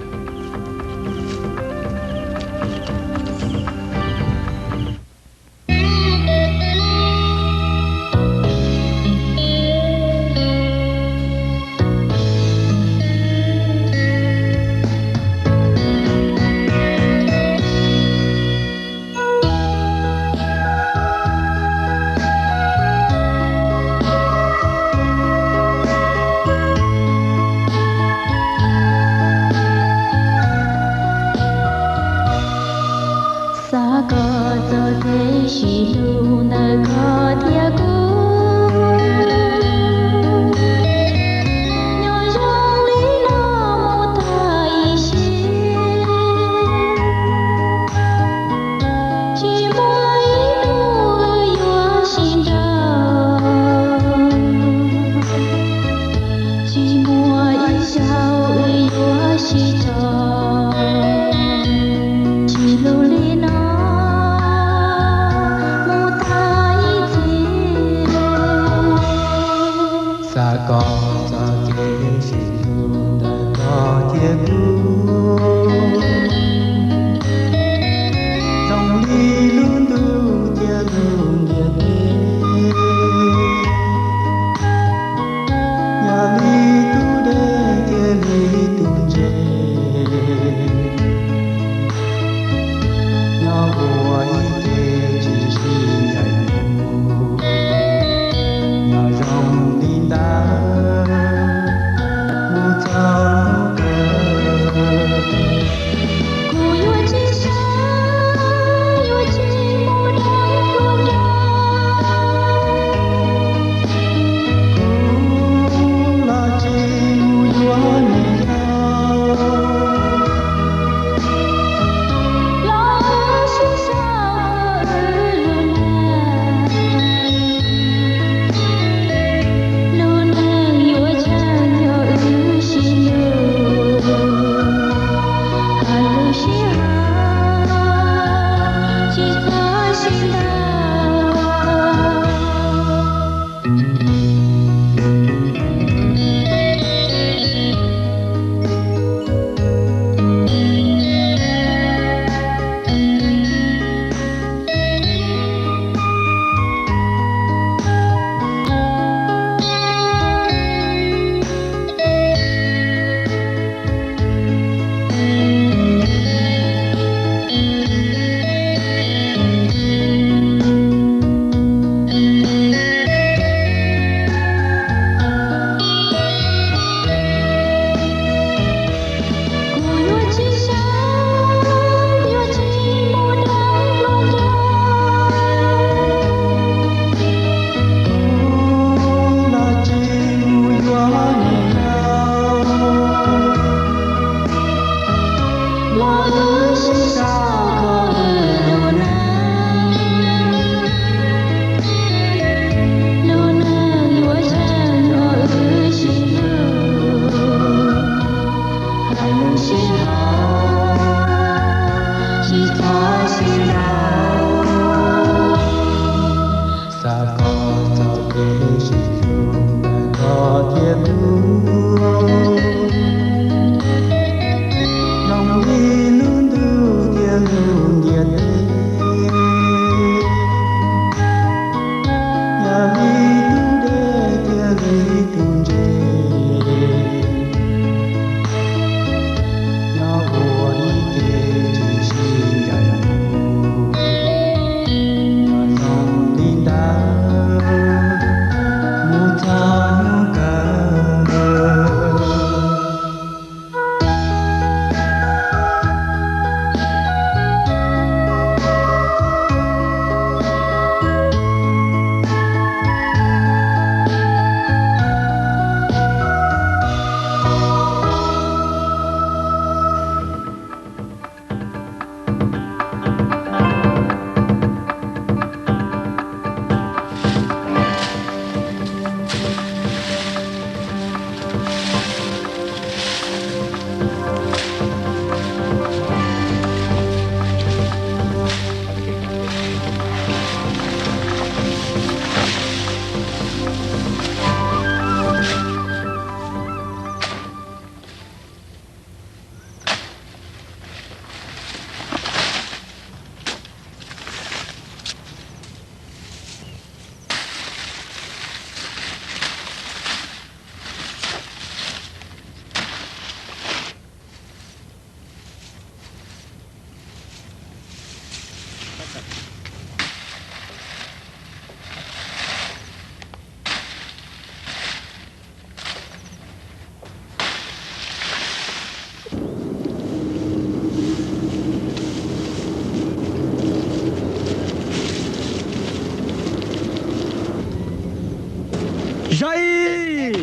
Dậy,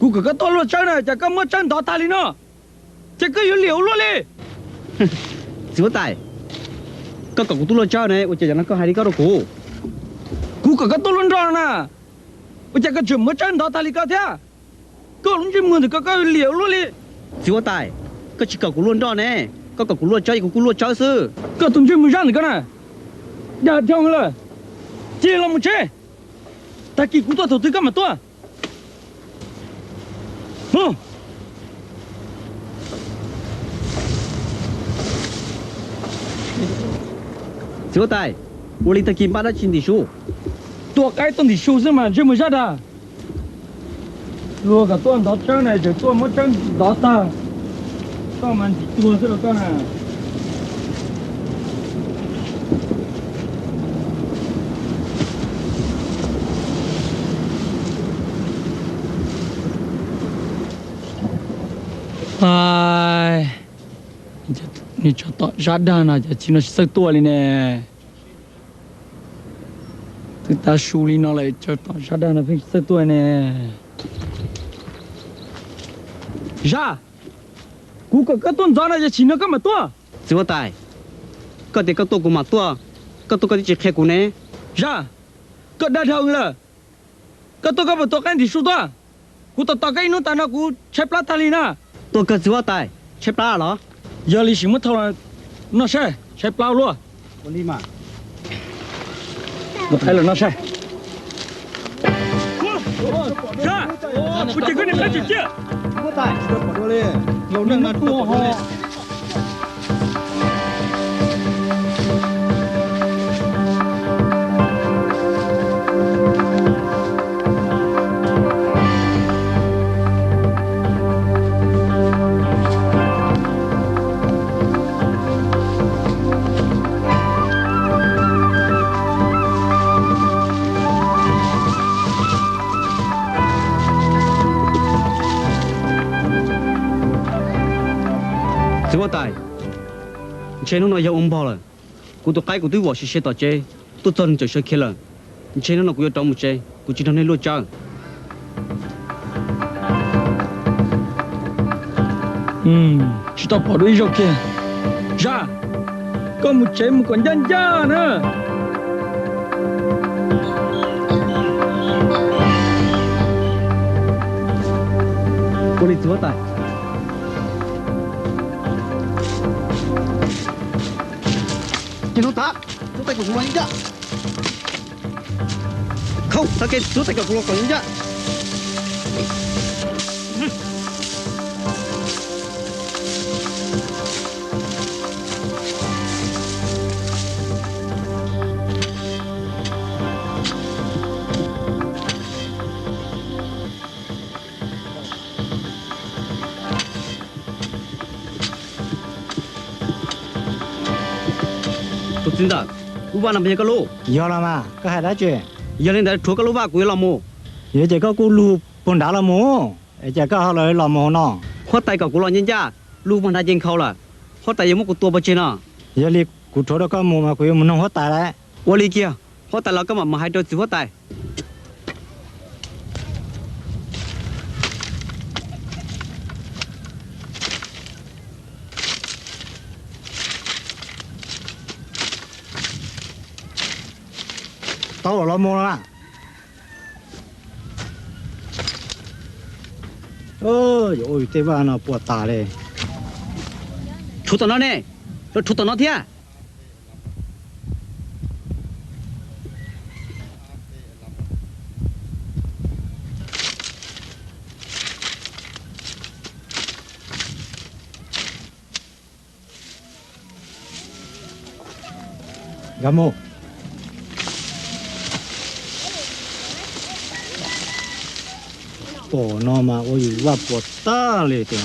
cú cứ to luôn chơi này, chả có mất chân đó ta đi nữa, chả có yếu liều luôn đi. Chúa tài, các cậu tu luôn chơi này, ôi trời nó có hai đi cao đâu cú. Cú cứ to luôn rồi nè, ôi chả có chừng mất chân đó ta đi cao thế, có lúc chỉ mượn thì có liều luôn đi. Chúa tài, các chỉ cậu luôn đó này, các cậu luôn chơi, cú luôn chơi sư. Có tụi mình ra thì cái này, đã theo rồi, chỉ là một chơi. Ta kỳ cú tôi thầu tư cái mà tôi, Chúa tài,我离他近巴的亲弟兄， tôi cái tôi thì sưu chứ mà chưa mới ra đã, luôn cả tôi đó chơi này rồi tôi mất chân đó ta, có mà tôi sẽ được cái này. Ai, ni cho tao ra đàn à, chỉ nó sợ tua lên nè, tụi ta xù lên nó lại cho tao ra đàn là phải sợ tua nè, ra, cú cái tuần gió này chỉ nó cái mà tua, Chúa tài, các để các tôi cũng mà tua, các tôi có chỉ khe cú nè, ra, cái đa thằng là, các tôi có một tôi cái gì xù tua, cú tao cái nó ta nó cú chép lá thali na. tôi cần Chúa tài, chép lá đó. Giờ lý sử mất thâu là nó sẽ bao luôn. Con đi mà. Một thấy là nó sẽ. Ra, tôi chỉ có niệm cái chuyện kia. Chúa tài, được bỏ đua lên. Lâu năm nó đua bỏ đua lên. Chúa tài, trên nó nói yêu ông bao rồi, cú tôi cái cú tôi bỏ xí tao chơi, tôi tuần chơi chơi kia rồi, trên nó cú yêu trong một chơi, cú chỉ thằng này luôn chơi. Chỉ tao bỏ đuôi rồi kìa, ra có một chế một con dân gia nữa cô đi chúa ta chỉ nó ta chúng ta cũng nói chứ không ta kêu chúa ta cũng còn nhá chính đó, cú ba làm gì cái lô? giờ là mà có hai đã chuyện Giờ lên đây chúa cái lô ba của làm mồ, giờ chỉ có cú lu bồn đá là mồ chỉ có họ lời làm mồ nọ hót tay cả của lo nhân gia, lô bằng đá trên khâu là, hót tay giống mộtตัวbự trên nó, giờ li cú thổi đó có mồ mà cú muốn nông hót tài đấy ô li kia, hót tay là cái mà hai đôi chữ hót tay, tao là mồ là ôi thế bà nó bùa tà đấy chú tao nó nè, rồi chú tao nó thế, gà mồ ồ nó mà ôi quá bùa tàเลยthế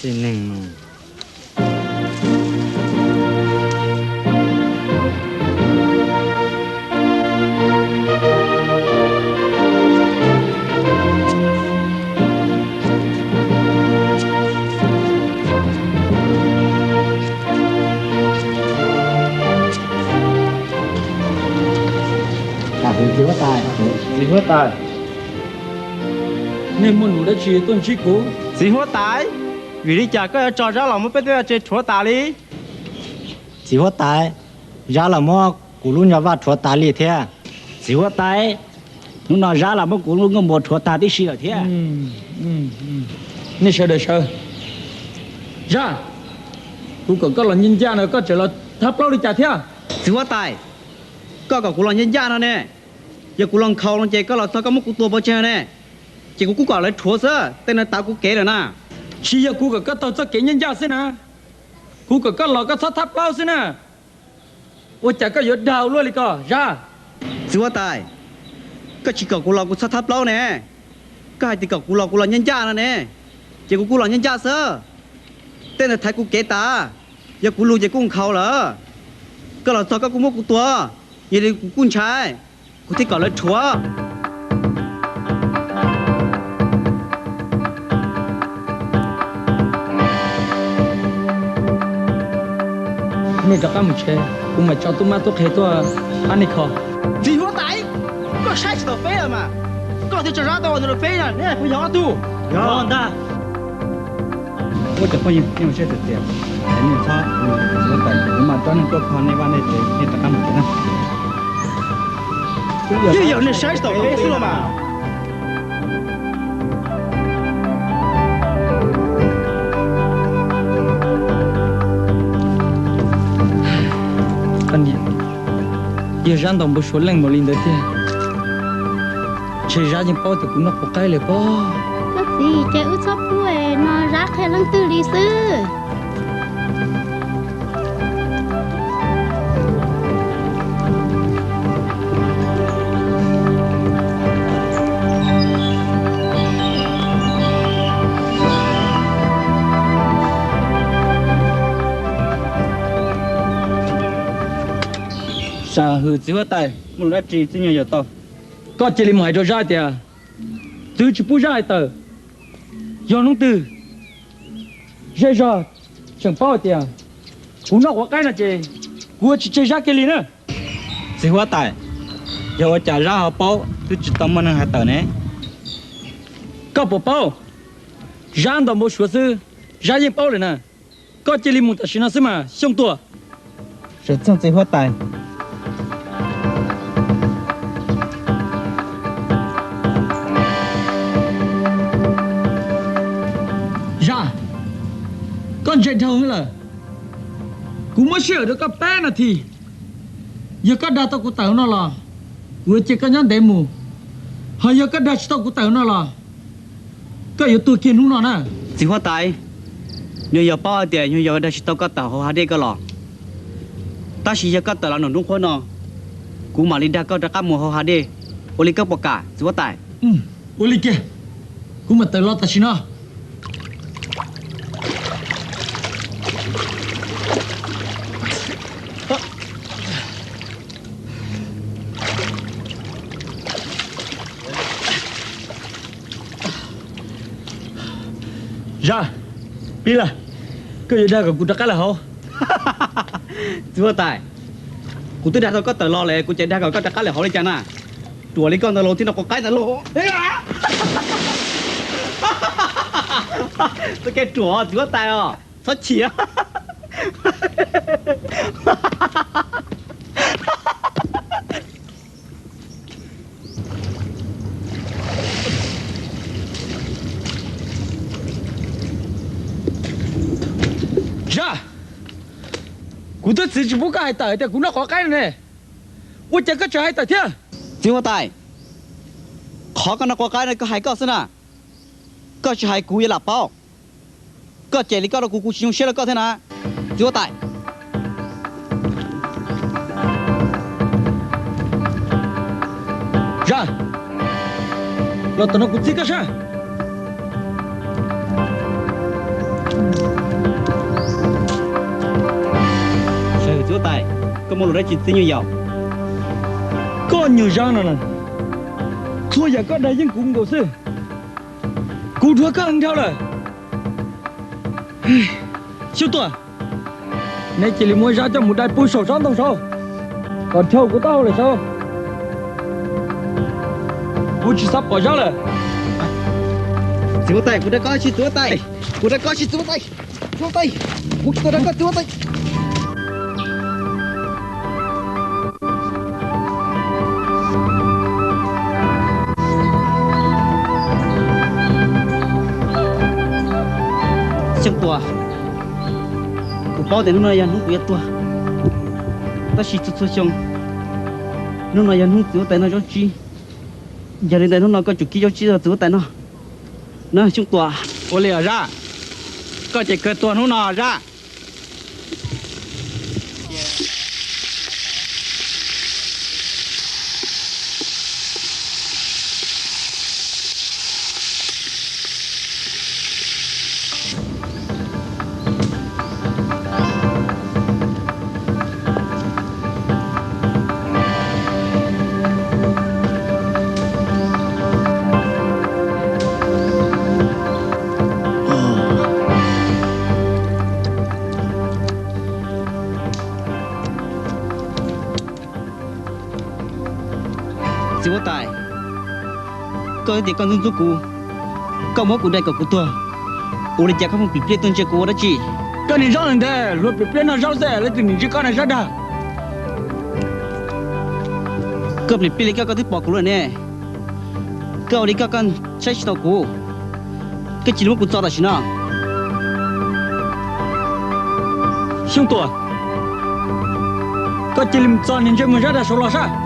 thế nên nó gì quá tài gì quá tài nên muốn đủ để chỉ tuân chỉ cố gì quá tài vì đi chả có trò ra lòng mới biết chơi chúa tài đi gì quá tài ra là mua cú luôn nhà vợ chúa tài đi thế gì quá tài nó nói ra là mua cú luôn ngâm một chúa tài đi xí ở thế nên sợ đời sợ ra cú còn có là nhân gia nữa có trở là tháp lâu đi chả thế chữ hót tay, có cả của lo nhân gia nó nè, giờ của lo khâu lo chơi có là tao có một củaตัวbự trên nè, chỉ của gọi là chúa sơ, tên là tao của kế rồi nè. chỉ giờ cú có tao cho kế nhân gia xin à cú có lò có tháp lâu xin à ôi chả có giọt đào luôn đi co ra chữ hót tay, có chỉ có của lo của tháp lâu nè, có hai thì có của lo nhân gia nè, chỉ của lo nhân gia sơ, tên là thái của kế ta, giờ của lu giờ của khâu là, có là tao có của một củaตัวgiờ đi của con trai, của thì gọi là chúa. nên cho các một chế cũng mà cho tôi mà tôi thấy tôi ăn đi khó gì quá tài có sai sự phê à mà có thể cho ra tao nó phê à nè phải gió tu gió ta我这朋友因为这是这样，人家他我带我嘛专门做看那帮那这那大干部呢。又有那sai sự phê是了嘛anh nhìn giờ ra đồng bộ số lần một lần đấy thế chỉ ra những bao thì cũng nó có cáiเลยpo cái gì chơi út sắp đuôi nó rác hay lăng tư đi sư sao hư chỉ có tay một lát chỉ nhiều giờ to có chỉ làm cho ra thì từ chỉ bù ra tờ do nông từ dễ ra chẳng bao thì cũng nó có cái là chỉ của chỉ chơi ra cái gì nữa chỉ hóa tài giờ trả ra họ bao tôi chỉ tầm mình hai tờ này có bộ bao ra đồng bộ số sư ra những bao rồi nè có chỉ limu ta xin nó xem mà xong tua sẽ trong chỉ hoa tài ra con chạy thâu là cũng mới sửa được cái bé này thì giờ cái đa tao của tao nó là vừa chỉ có nhắn để mù hay giờ cái đa tao của tao nó là cái yếu tố kia nó nè chỉ hoa tài nhiều giờ bao tiền nhiều giờ đã tao có tàu hoa đây cái lò ta chỉ giờ có tàu là nó đúng không nó cũng mà đi đã có các mùa hoa đây ô các bọc cả chỉ hoa tài ô kia cũng mà tao lo ta xin nó ra đi là cái gì đây của cụ đã là hả chưa tại cụ tôi đã thôi có tờ lo lệ cụ chạy ra có cái là họ đi chăng à đùa lấy con tờ lô thì nó có cái tờ lô tôi cái đùa chưa tại à sao chỉ à ra cụ tôi chỉ bố cái tờ thì cũng nó có cái này tôi chẳng có chơi tờ thế chưa tại khó con nó có cái này có hai cái xin à có chỉ hai cụ là bao có chạy đi có nó cụ chỉ xe là có thế nào chưa tại ra lo tao nó cũng chỉ cái sao chỗ tại có một loại chỉ tin như giàu có nhiều rau nào nè thôi giờ có đây nhưng cũng đồ sư cụ thua các anh theo rồi siêu tuổi này chỉ là mua ra cho một đại bùi sổ sáng thông số còn theo của tao là sao bùi chỉ sắp bỏ ra rồi chỗ tại cụ đã có chỉ chỗ tại cụ đã có chỉ chỗ tại cụ đã có chỗ tại trong tua, cụ bao tiền nó là nút tua, ta chỉ chút trong, nó là nút tua tại nó cho chi, giờ đến đây nó có chục ký cho chi rồi tua tại nó trong tua, ô lìa ra, có chỉ cơ tua nó ra. chỉ có tài, có thì con giúp cụ, có mỗi cụ đây có cụ tua, cụ đi chả không bị biết tuân chơi cụ đó chị, cái này rõ ràng thế, luật bị biết nó rõ ràng là tình chỉ con này rất đa, có bị biết cái có thích bỏ cụ rồi nè, có đi cái con sai tao cụ, cái chỉ muốn cụ cho là gì nào, xong tuổi, có chỉ làm cho nên chơi mình rất là số lo sao?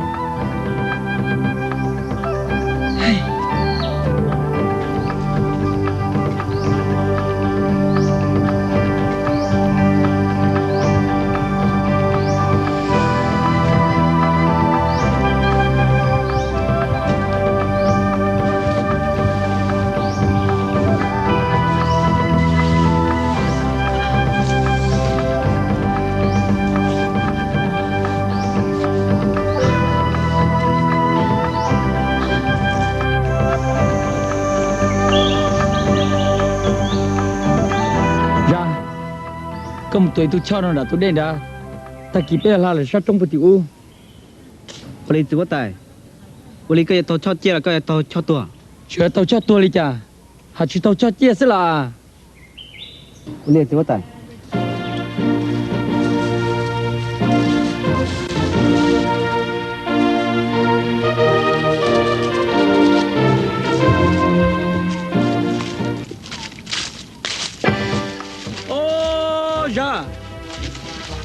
Có một tuổi tôi cho nó là tôi đen đã ta kịp bây là sao trong một tiểu có lý chưa tài, có lý cái tao cho chia là cái tao cho tua, chưa tao cho tua đi chả, hả chỉ tao cho chia sẽ là có lý chưa tài. ra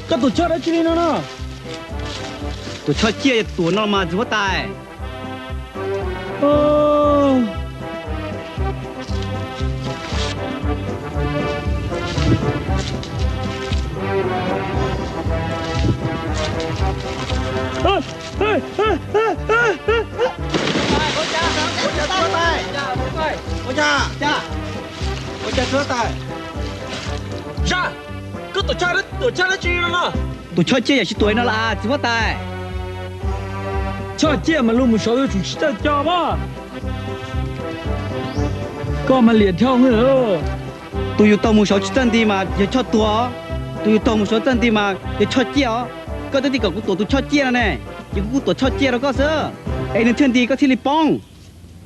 có tổ cho đã chi nó nó tôi cho chia tuổi nó mà chúa tài ô ra cứ tổ cha đó chi nó tôi cho chia chỉ tuổi nó là chúa tài cho chia mà luôn một số chủ sĩ cho mà có mà liền theo nữa tôi yêu một số chân đi mà để cho tôi yêu một số chân đi mà để cho chia có tới thì có tôi cho chia này nhưng tôi cho chia đó có sơ ấy nên chân đi có thì li bông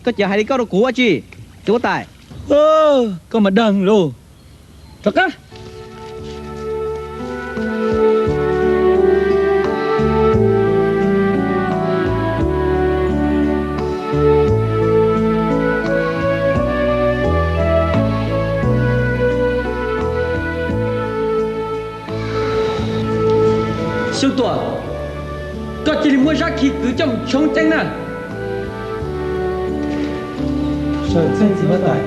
có chỉ hai đi có đồ cũ chứ chúa tài có mà đằng luôn thật á siêu tuổi có chỉ mua ra khi cứ trong chống tranh nè sợ tranh gì mất tài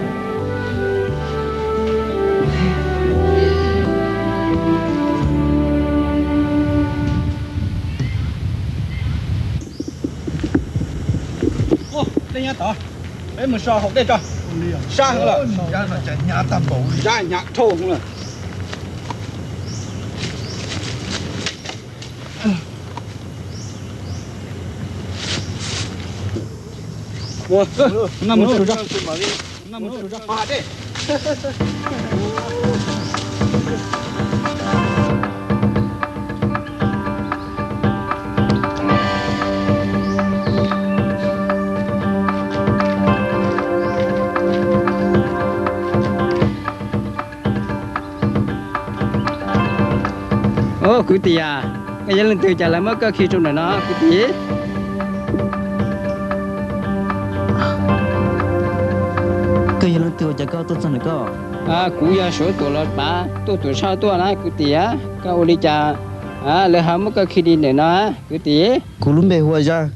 ô đây nhá tỏ đấy một sò học đây cho sang rồi ra là chạy nhà tầm bổ ra nhà thô rồi哇，那么手上，那么手上，啊对。ô cứ tì à cái dân lên từ trả lại mất cái khi trong này nó cứ tì cái lần tiêu chỉ có tôi chân có cú ya số tuổi là ba tuổi sau tuổi này cứ tì á cái ô đi trả lấy hàm mất cái khi đi này nó cứ tì cú luôn bề hoa ra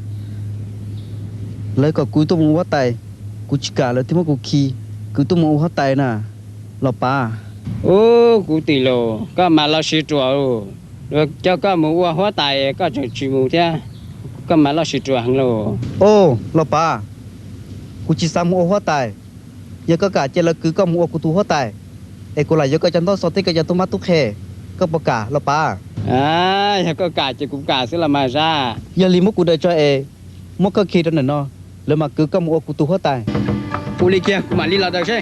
lấy cả cú tôi mua tay cú chỉ cả lấy thêm một cú khi cú tôi mua hoa tay nè lọ ba ô cú tì lô cái mà là sĩ chùa rồi cho cái mua hoa tài cái chỉ mua thế cái mà là sĩ chùa hàng lô ô lọ ba cú chỉ sang mua hoa tay giờ có cả chỉ là cứ có mua cú tu hoa tay ê cú lại giờ có chân to sọt cái chân tôi mắt tu khe có bọc cả lọ ba giờ có cả chỉ cũng cả sẽ là mà ra giờ li một cú đợi cho ê một cái khi đó này nó rồi mà cứ có mua cú tu hoa tay cú li kia cú mà li là được chứ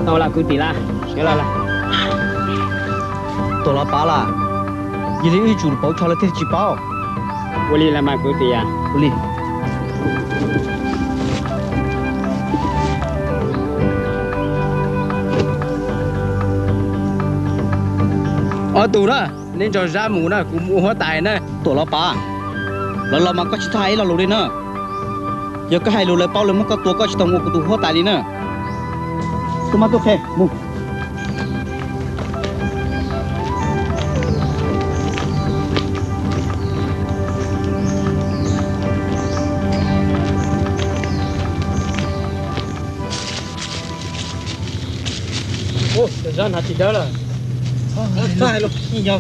tao là cứ tỷ la cái là tổ lọ ba là giờ li chủ bảo cho là thế chỉ bảo vô li là mà cứ tỷ à li tù đó nên cho ra mù nè cũng mua hoa tài nè tổ lọ ba là mà có chỉ thay là lù đi nữa giờ cái hai lù lại bao lên một cáiตัวก็chỉ tông một cái tu hoa tài đi nữa tôi mà tôi khe mu ô thời gian hạt chỉ đó là sai luôn nhìn nhau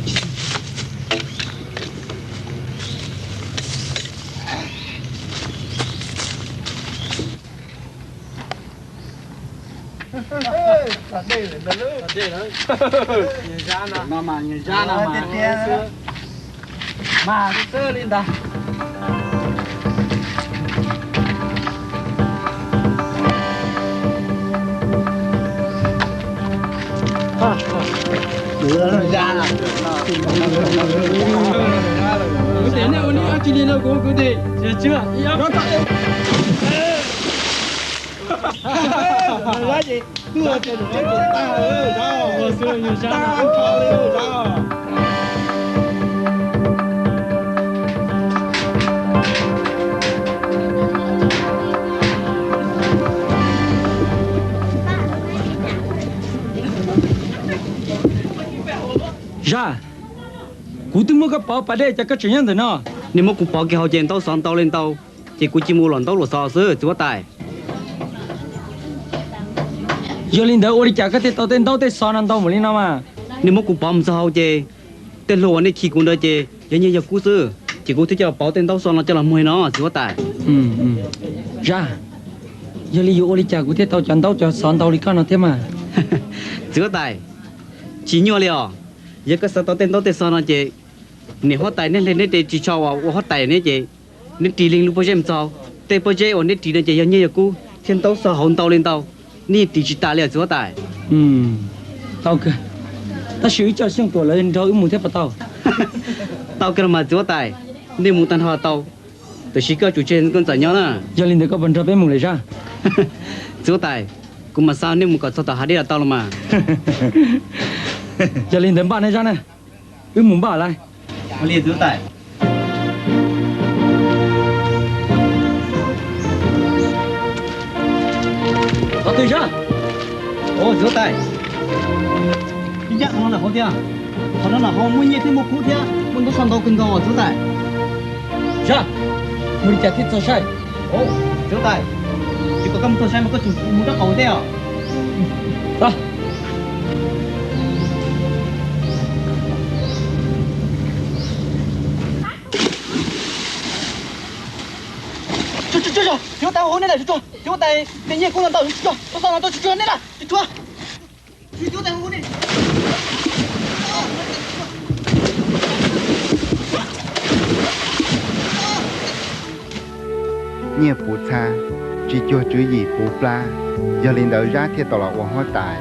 nhìn ra mà sơ lên ta cứ thế nào đi ăn chi đâu cũng cứ thế chưa nó Ra gì? Ngựa tiền chết ta ơi, sao? Ngựa xưa như sao? Ta cho lên sao? Ra. Cú tu mua cái bảo bà đây cho cái chuyện nhân thế nào? nếu mà cũng bỏ cái hậu chèn tàu sòn tàu lên tàu chỉ cũng chỉ mua lòn tàu lột sò sữa chúa tài Giờ linh đỡ ôi chả cái tên tàu tên son ăn tàu một linh nào mà. nếu mà cũng bỏ một sao chè tên lô này chỉ cũng đỡ chè giờ như giờ cú sữa chỉ cũng thích cho bỏ tên tàu son nó cho làm mồi nó chúa tài Ra. Giờ linh ôi chả cú tàu chọn tàu cho son tàu đi con nó thế mà. chúa tài chỉ nhỏ liò giờ cái sao tàu tên son nó chè nếu họ tài nên lên nên chỉ cho vào họ tài nên chè nên chỉ linh lúc bây giờ em sao tên bây giờ nên chỉ nên chè như giờ cú thiên tàu sao hồn tàu lên tàu ni chỉ ta liò chúa tài Tao kìa. Ta xử cho xong tuổi lên rồi muốn thế vào tao. tao cái mà chúa tài nên muốn tan hoa tao tôi chỉ có chủ trên con giải nhỏ nè Giờ linh đỡ có vấn đề bên mùng lấy ra. chúa tài cũng mà sao nên muốn có sao tao đi là tao mà Giờ linh đỡ bạn này ra nè. Muốn bảo lại. liền chúa tài Có từ ra. ô chúa tài cái dạng nó là không thế họ nó là họ muốn như thế một cú thế muốn nó sang đâu kinh cầu chúa tài Ra. Mình chả thích sao sai. ô chúa tài chỉ có cầm thôi sai mà có chủ muốn nó cầu thế à Đó. chúa tài hôn này là chúa tài tự nhiên cũng làm tao chúa tao sao tao chúa này là chúa tài hôn này nhẹ bù cha chỉ cho chữ gì bù pla giờ lên đầu ra thì tao là uống hoa tài